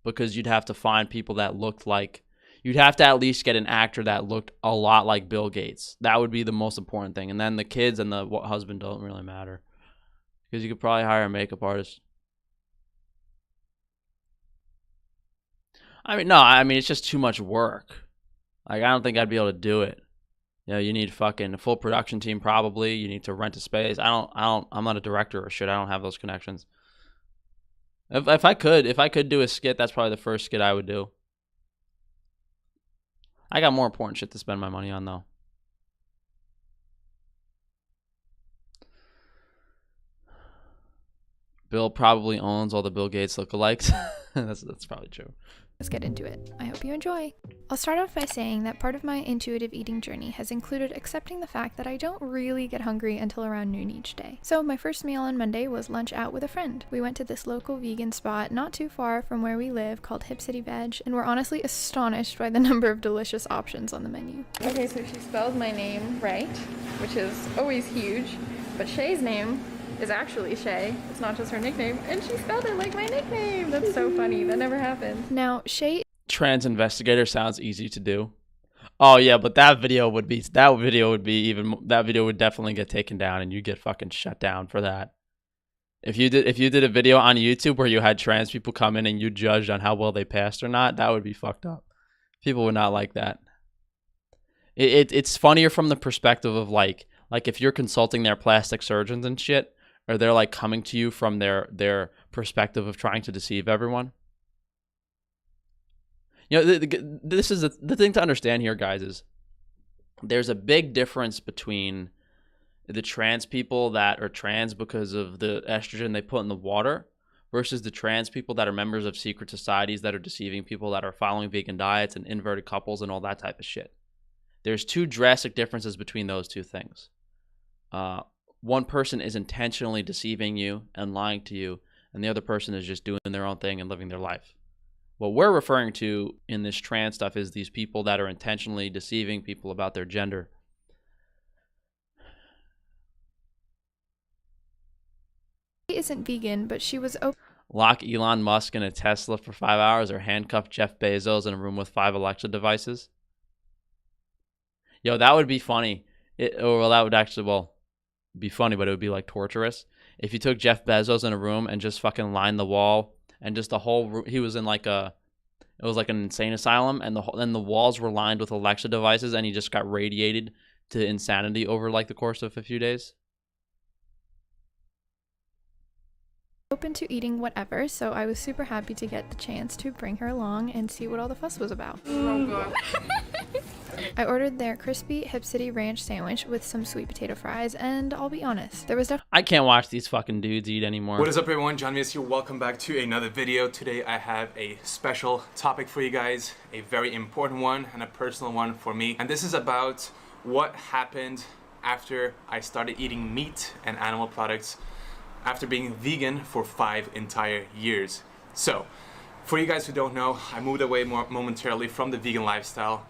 because you'd have to find people that looked like. You'd have to at least get an actor that looked a lot like Bill Gates. That would be the most important thing. And then the kids and the husband don't really matter. Because you could probably hire a makeup artist. It's just too much work. Like, I don't think I'd be able to do it. You need fucking a full production team probably. You need to rent a space. I'm not a director or shit. I don't have those connections. If I could do a skit, that's probably the first skit I would do. I got more important shit to spend my money on, though. Bill probably owns all the Bill Gates lookalikes. That's probably true.
Let's get into it. I hope you enjoy. I'll start off by saying that part of my intuitive eating journey has included accepting the fact that I don't really get hungry until around noon each day. So my first meal on Monday was lunch out with a friend. We went to this local vegan spot not too far from where we live called Hip City Veg, and we're honestly astonished by the number of delicious options on the menu. Okay, so she spelled my name right, which is always huge, but Shay's name is actually Shay. It's not just her nickname, and she spelled it like my nickname. That's so funny. That never happened. Now, Shay...
Trans investigator sounds easy to do. Oh yeah, but that video would definitely get taken down, and you get fucking shut down for that. If you did a video on YouTube where you had trans people come in and you judged on how well they passed or not, that would be fucked up. People would not like that. It's funnier from the perspective of like if you're consulting their plastic surgeons and shit, or they're like coming to you from their perspective of trying to deceive everyone. You know, this is the thing to understand here, guys, is there's a big difference between the trans people that are trans because of the estrogen they put in the water versus the trans people that are members of secret societies that are deceiving people, that are following vegan diets and inverted couples and all that type of shit. There's two drastic differences between those two things. One person is intentionally deceiving you and lying to you, and the other person is just doing their own thing and living their life. What we're referring to in this trans stuff is these people that are intentionally deceiving people about their gender.
She isn't vegan, but she was open.
Lock Elon Musk in a Tesla for 5 hours or handcuff Jeff Bezos in a room with 5 Alexa devices. Yo, that would be funny. That would actually, be funny, but it would be like torturous. If you took Jeff Bezos in a room and just fucking lined the wall and just the whole room, he was in it was like an insane asylum, and the walls were lined with Alexa devices, and he just got radiated to insanity over like the course of a few days.
Open to eating whatever, so I was super happy to get the chance to bring her along and see what all the fuss was about. I ordered their crispy Hip City Ranch sandwich with some sweet potato fries, and I'll be honest, there was
I can't watch these fucking dudes eat anymore.
What is up, everyone? John Mias here. Welcome back to another video. Today I have a special topic for you guys, a very important one and a personal one for me. And this is about what happened after I started eating meat and animal products after being vegan for 5 entire years. So, for you guys who don't know, I moved away momentarily from the vegan lifestyle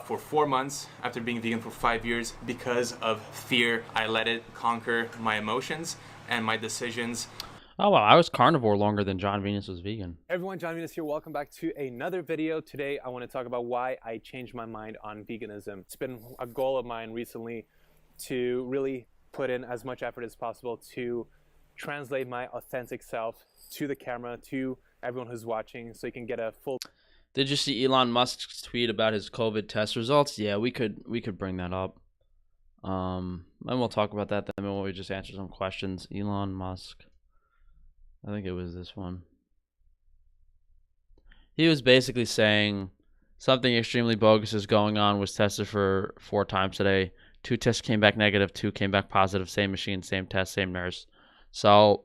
for 4 months after being vegan for 5 years because of fear. I let it conquer my emotions and my decisions.
Oh wow, I was carnivore longer than John Venus was vegan.
Hey everyone, John Venus here. Welcome back to another video. Today I want to talk about why I changed my mind on veganism. It's been a goal of mine recently to really put in as much effort as possible to translate my authentic self to the camera, to everyone who's watching, so you can get a full...
Did you see Elon Musk's tweet about his COVID test results? Yeah, we could bring that up. And we'll talk about that then when we just answer some questions. Elon Musk. I think it was this one. He was basically saying something extremely bogus is going on, was tested for 4 times today. 2 tests came back negative, 2 came back positive, same machine, same test, same nurse. So,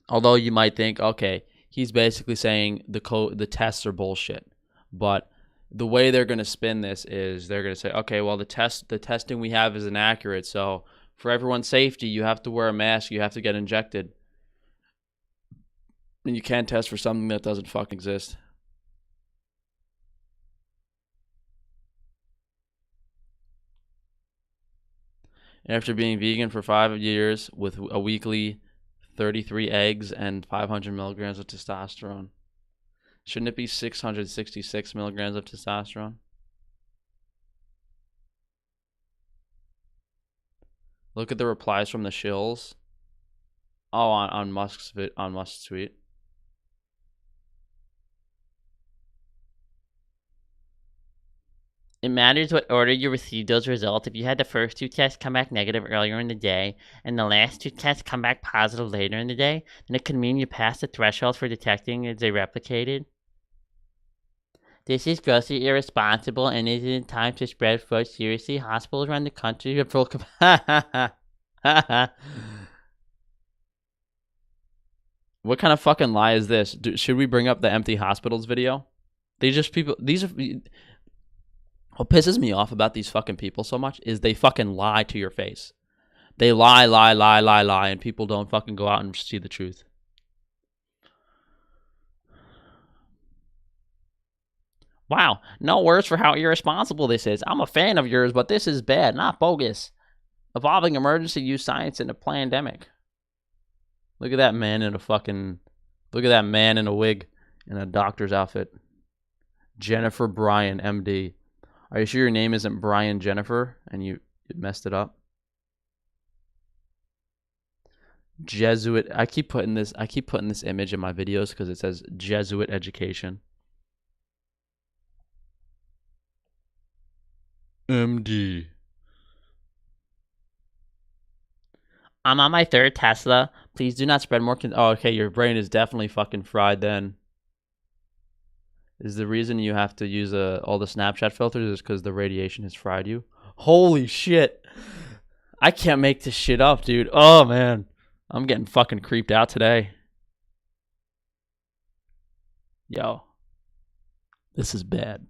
although you might think, okay, he's basically saying the tests are bullshit, but the way they're going to spin this is they're going to say, okay, well the testing we have is inaccurate, so for everyone's safety, you have to wear a mask, you have to get injected, and you can't test for something that doesn't fucking exist. After being vegan for 5 years with a weekly 33 eggs and 500 milligrams of testosterone. Shouldn't it be 666 milligrams of testosterone? Look at the replies from the shills. Oh, on Musk's tweet. It matters what order you received those results. If you had the first 2 tests come back negative earlier in the day and the last 2 tests come back positive later in the day, then it could mean you passed the threshold for detecting as they replicated. This is grossly irresponsible and isn't time to spread FUD seriously. Hospitals around the country are full What kind of fucking lie is this? Should we bring up the empty hospitals video? What pisses me off about these fucking people so much is they fucking lie to your face. They lie, and people don't fucking go out and see the truth. Wow, no words for how irresponsible this is. I'm a fan of yours, but this is bad, not bogus. Evolving emergency use science in a pandemic. Look at that man in a wig in a doctor's outfit. Jennifer Bryan, MD. Are you sure your name isn't Brian Jennifer and you messed it up? Jesuit. I keep putting this image in my videos because it says Jesuit education. MD. I'm on my third Tesla. Please do not spread more. Oh, okay. Your brain is definitely fucking fried then. Is the reason you have to use all the Snapchat filters is because the radiation has fried you? Holy shit. I can't make this shit up, dude. Oh, man. I'm getting fucking creeped out today. Yo. This is bad.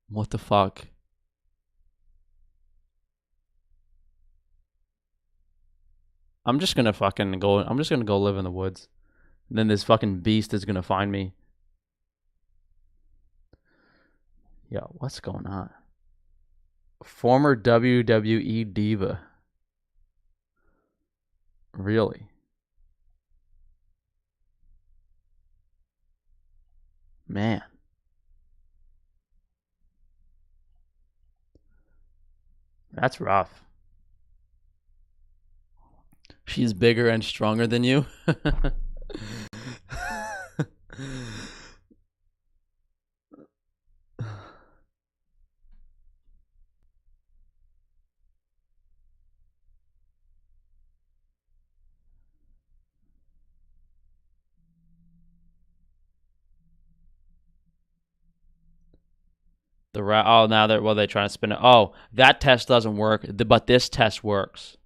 What the fuck? I'm just gonna go live in the woods. And then this fucking beast is gonna find me. Yo, what's going on? Former WWE diva. Really? Man. That's rough. She's bigger and stronger than you. Now they're trying to spin it. Oh, that test doesn't work, but this test works.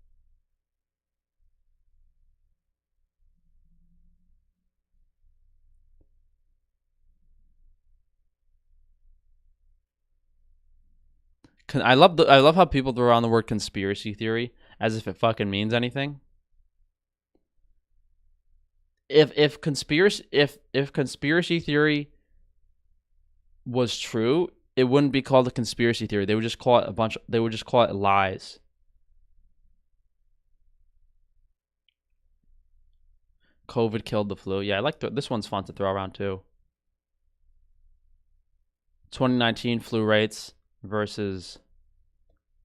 I love how people throw around the word conspiracy theory as if it fucking means anything. If conspiracy theory was true, it wouldn't be called a conspiracy theory. They would just call it lies. COVID killed the flu. Yeah, I like this one's fun to throw around too. 2019 flu rates versus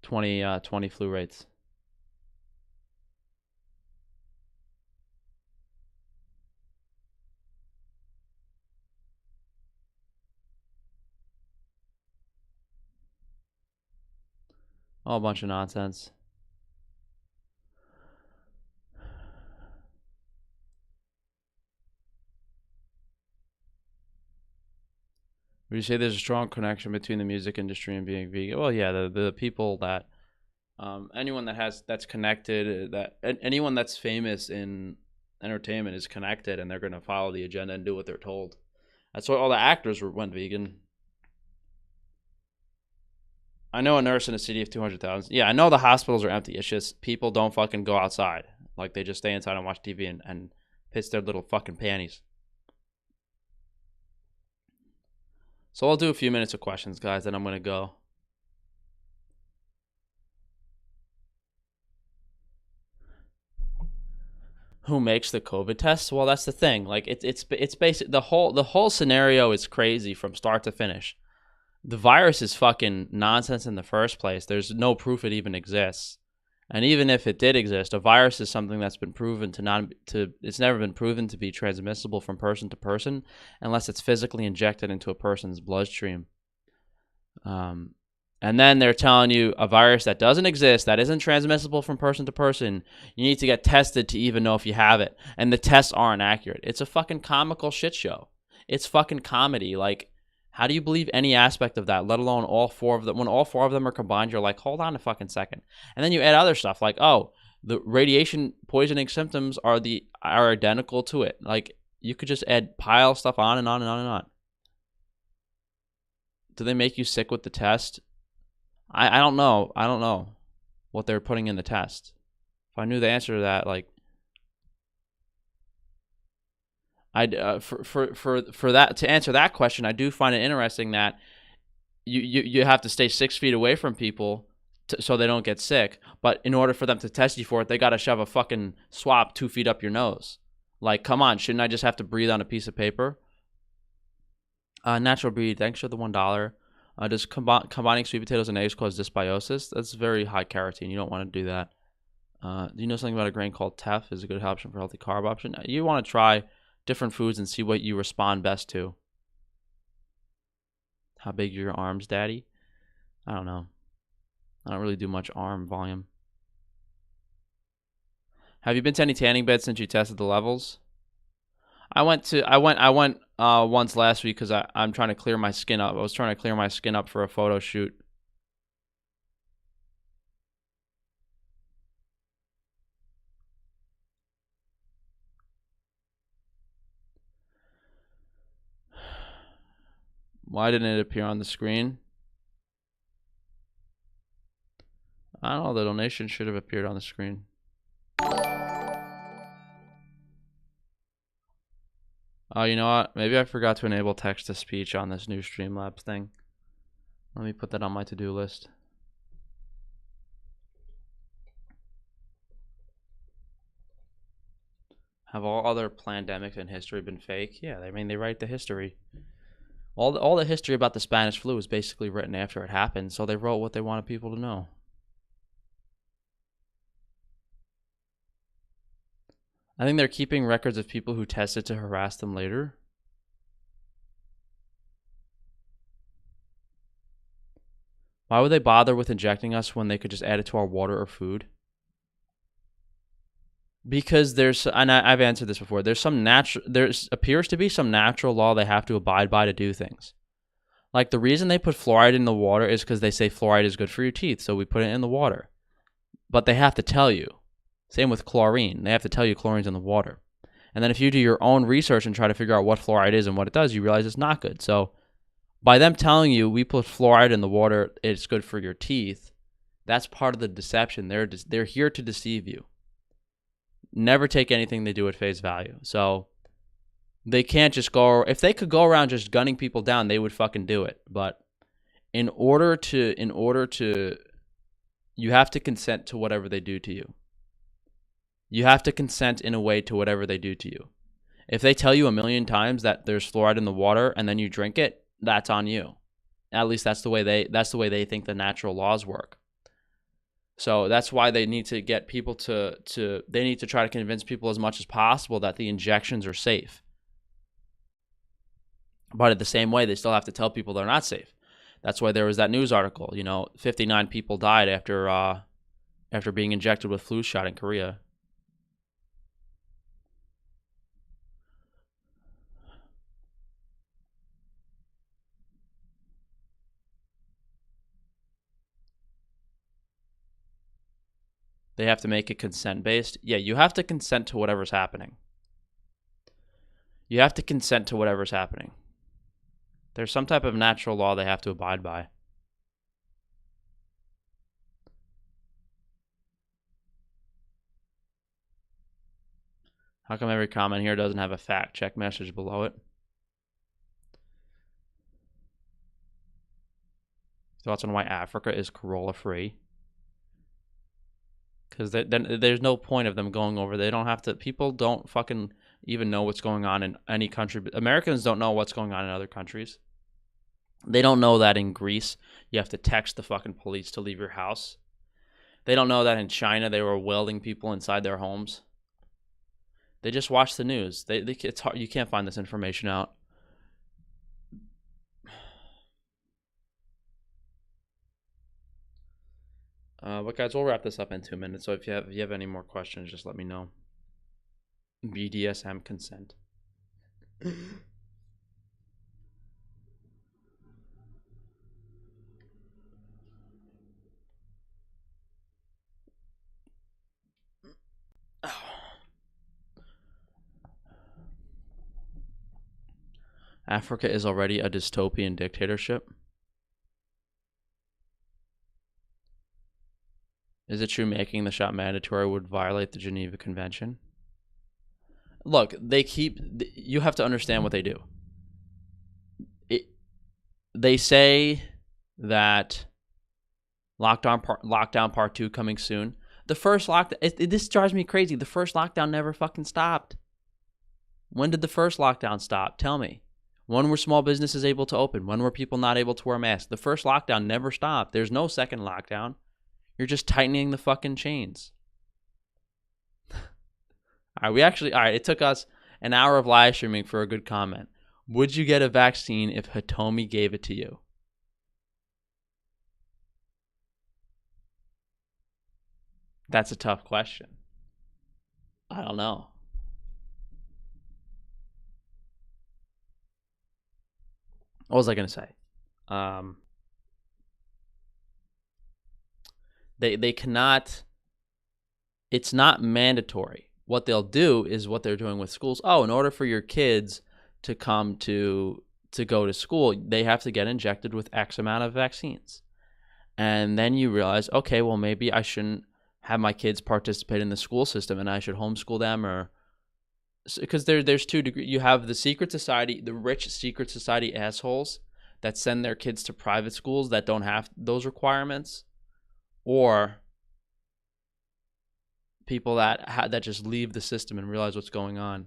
2020 flu rates. All a bunch of nonsense. Would you say there's a strong connection between the music industry and being vegan? Well, yeah, the people that, anyone that's connected, anyone that's famous in entertainment is connected, and they're going to follow the agenda and do what they're told. That's why all the actors went vegan. I know a nurse in a city of 200,000. Yeah, I know the hospitals are empty. It's just people don't fucking go outside. Like, they just stay inside and watch TV and piss their little fucking panties. So I'll do a few minutes of questions, guys, then I'm going to go. Who makes the COVID tests? Well, that's the thing. Like, it's basic. The whole scenario is crazy from start to finish. The virus is fucking nonsense in the first place. There's no proof it even exists. And even if it did exist, a virus is something that's been proven it's never been proven to be transmissible from person to person unless it's physically injected into a person's bloodstream. And then they're telling you a virus that doesn't exist, that isn't transmissible from person to person, you need to get tested to even know if you have it. And the tests aren't accurate. It's a fucking comical shit show. It's fucking comedy. Like, how do you believe any aspect of that, let alone all four of them? When all four of them are combined, you're like, hold on a fucking second. And then you add other stuff like, oh, the radiation poisoning symptoms are identical to it. Like, you could just pile stuff on and on and on and on. Do they make you sick with the test? I don't know. I don't know what they're putting in the test. If I knew the answer to that, like, for that, to answer that question, I do find it interesting that you have to stay 6 feet away from people so they don't get sick. But in order for them to test you for it, they got to shove a fucking swab 2 feet up your nose. Like, come on, shouldn't I just have to breathe on a piece of paper? Natural Breed, thanks for the $1. Does combining sweet potatoes and eggs cause dysbiosis? That's very high carotene. You don't want to do that. Do you know something about a grain called teff? Is a good option for healthy carb option. You want to try different foods and see what you respond best to. How big are your arms, Daddy? I don't know. I don't really do much arm volume. Have you been to any tanning beds since you tested the levels? I went once last week because I'm trying to clear my skin up. I was trying to clear my skin up for a photo shoot. Why didn't it appear on the screen? I don't know. The donation should have appeared on the screen. Oh, you know what? Maybe I forgot to enable text-to-speech on this new Streamlabs thing. Let me put that on my to-do list. Have all other pandemics in history been fake? Yeah, I mean, they write the history. All the history about the Spanish flu is basically written after it happened, so they wrote what they wanted people to know. I think they're keeping records of people who tested to harass them later. Why would they bother with injecting us when they could just add it to our water or food? Because I've answered this before, there appears to be some natural law they have to abide by to do things. Like the reason they put fluoride in the water is because they say fluoride is good for your teeth, so we put it in the water. But they have to tell you. Same with chlorine. They have to tell you chlorine's in the water. And then if you do your own research and try to figure out what fluoride is and what it does, you realize it's not good. So by them telling you we put fluoride in the water, it's good for your teeth, that's part of the deception. They're here to deceive you. Never take anything they do at face value. So they can't just go, if they could go around just gunning people down, they would fucking do it. But in order to, you have to consent to whatever they do to you. You have to consent in a way to whatever they do to you. If they tell you a million times that there's fluoride in the water and then you drink it, that's on you. At least that's the way they think the natural laws work. So that's why they need to get people they need to try to convince people as much as possible that the injections are safe. But at the same way, they still have to tell people they're not safe. That's why there was that news article, 59 people died after being injected with flu shot in Korea. They have to make it consent-based. Yeah, you have to consent to whatever's happening. You have to consent to whatever's happening. There's some type of natural law they have to abide by. How come every comment here doesn't have a fact check message below it? Thoughts on why Africa is Corolla-free? Because then there's no point of them going over. They don't have to. People don't fucking even know what's going on in any country. Americans don't know what's going on in other countries. They don't know that in Greece you have to text the fucking police to leave your house. They don't know that in China they were welding people inside their homes. They just watch the news. It's hard. You can't find this information out. But guys, we'll wrap this up in 2 minutes. So if you have any more questions, just let me know. BDSM consent. Africa is already a dystopian dictatorship. Is it true making the shot mandatory would violate the Geneva Convention? Look, you have to understand what they do. They say that lockdown part 2 coming soon. The first lockdown, this drives me crazy. The first lockdown never fucking stopped. When did the first lockdown stop? Tell me. When were small businesses able to open? When were people not able to wear masks? The first lockdown never stopped. There's no second lockdown. You're just tightening the fucking chains. All right, it took us an hour of live streaming for a good comment. Would you get a vaccine if Hitomi gave it to you? That's a tough question. I don't know. What was I going to say? They cannot, it's not mandatory. What they'll do is what they're doing with schools. Oh, in order for your kids to come to go to school, they have to get injected with X amount of vaccines. And then you realize, okay, well, maybe I shouldn't have my kids participate in the school system and I should homeschool them, or because there's two degrees. You have the secret society, the rich secret society assholes that send their kids to private schools that don't have those requirements, or people that just leave the system and realize what's going on.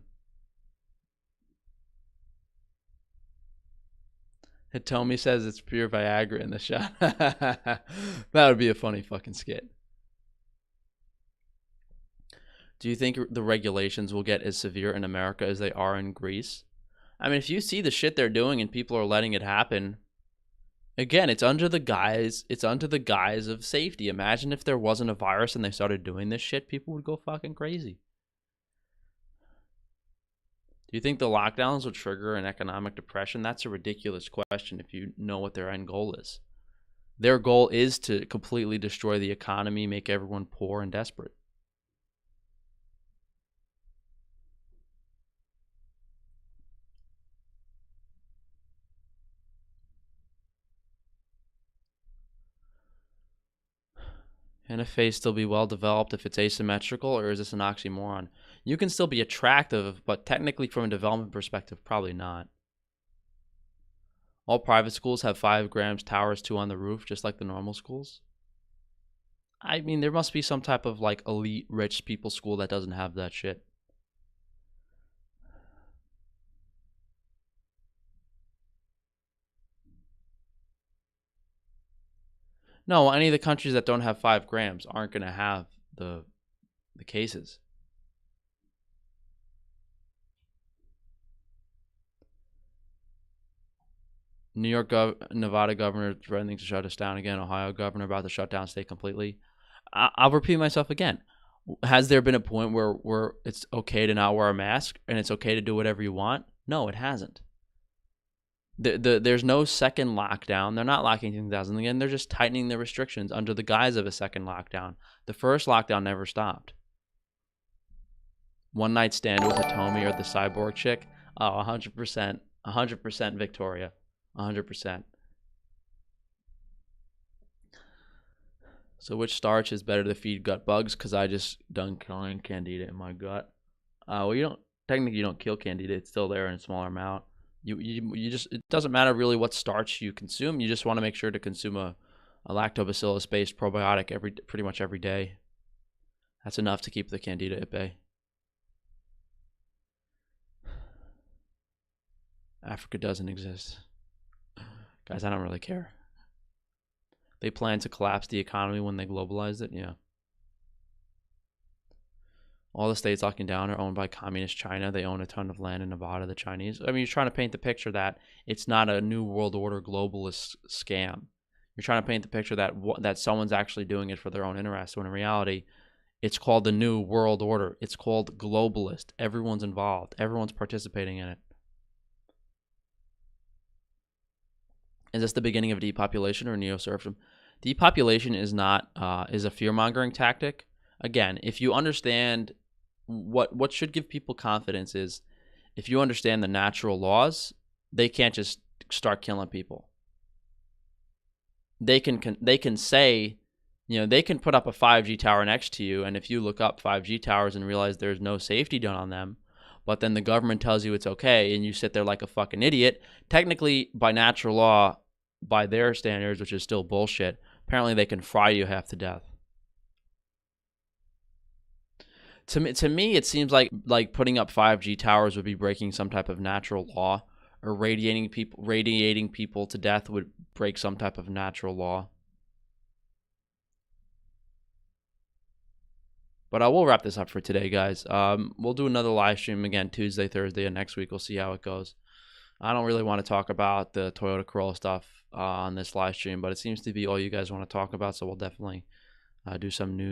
Hitomi says it's pure Viagra in the shot. That would be a funny fucking skit. Do you think the regulations will get as severe in America as they are in Greece? I mean, if you see the shit they're doing and people are letting it happen, again, it's under the guise of safety. Imagine if there wasn't a virus and they started doing this shit, people would go fucking crazy. Do you think the lockdowns will trigger an economic depression? That's a ridiculous question if you know what their end goal is. Their goal is to completely destroy the economy, make everyone poor and desperate. Can a face still be well developed if it's asymmetrical, or is this an oxymoron? You can still be attractive, but technically from a development perspective, probably not. All private schools have 5 grams towers 2 on the roof, just like the normal schools. I mean, there must be some type of like elite rich people school that doesn't have that shit. No, any of the countries that don't have 5 grams aren't going to have the cases. New York, Nevada governor threatening to shut us down again. Ohio governor about to shut down state completely. I'll repeat myself again. Has there been a point where it's okay to not wear a mask and it's okay to do whatever you want? No, it hasn't. There's no second lockdown. They're not locking things down again. They're just tightening the restrictions under the guise of a second lockdown. The first lockdown never stopped. One night stand with Hitomi or the cyborg chick. Oh, 100%. 100% Victoria. 100%. So which starch is better to feed gut bugs? Because I just done killing candida in my gut. Well, you don't kill candida. It's still there in a smaller amount. You just, it doesn't matter really what starch you consume. You just want to make sure to consume a lactobacillus based probiotic pretty much every day. That's enough to keep the candida at bay. Africa doesn't exist. Guys, I don't really care. They plan to collapse the economy when they globalize it? Yeah. All the states locking down are owned by communist China. They own a ton of land in Nevada, the Chinese. I mean, you're trying to paint the picture that it's not a new world order globalist scam. You're trying to paint the picture that someone's actually doing it for their own interest, when in reality, it's called the new world order. It's called globalist. Everyone's involved. Everyone's participating in it. Is this the beginning of depopulation or neo-serfdom? Depopulation is not is a fear-mongering tactic. Again, if you understand what should give people confidence is if you understand the natural laws, they can't just start killing people. They can say, you know, they can put up a 5G tower next to you, and if you look up 5G towers and realize there's no safety done on them, but then the government tells you it's okay, and you sit there like a fucking idiot, technically by natural law, by their standards, which is still bullshit, apparently they can fry you half to death. To me, it seems like putting up 5G towers would be breaking some type of natural law or radiating people to death would break some type of natural law. But I will wrap this up for today, guys. We'll do another live stream again Tuesday, Thursday, and next week. We'll see how it goes. I don't really want to talk about the Toyota Corolla stuff on this live stream, but it seems to be all you guys want to talk about, so we'll definitely do some news.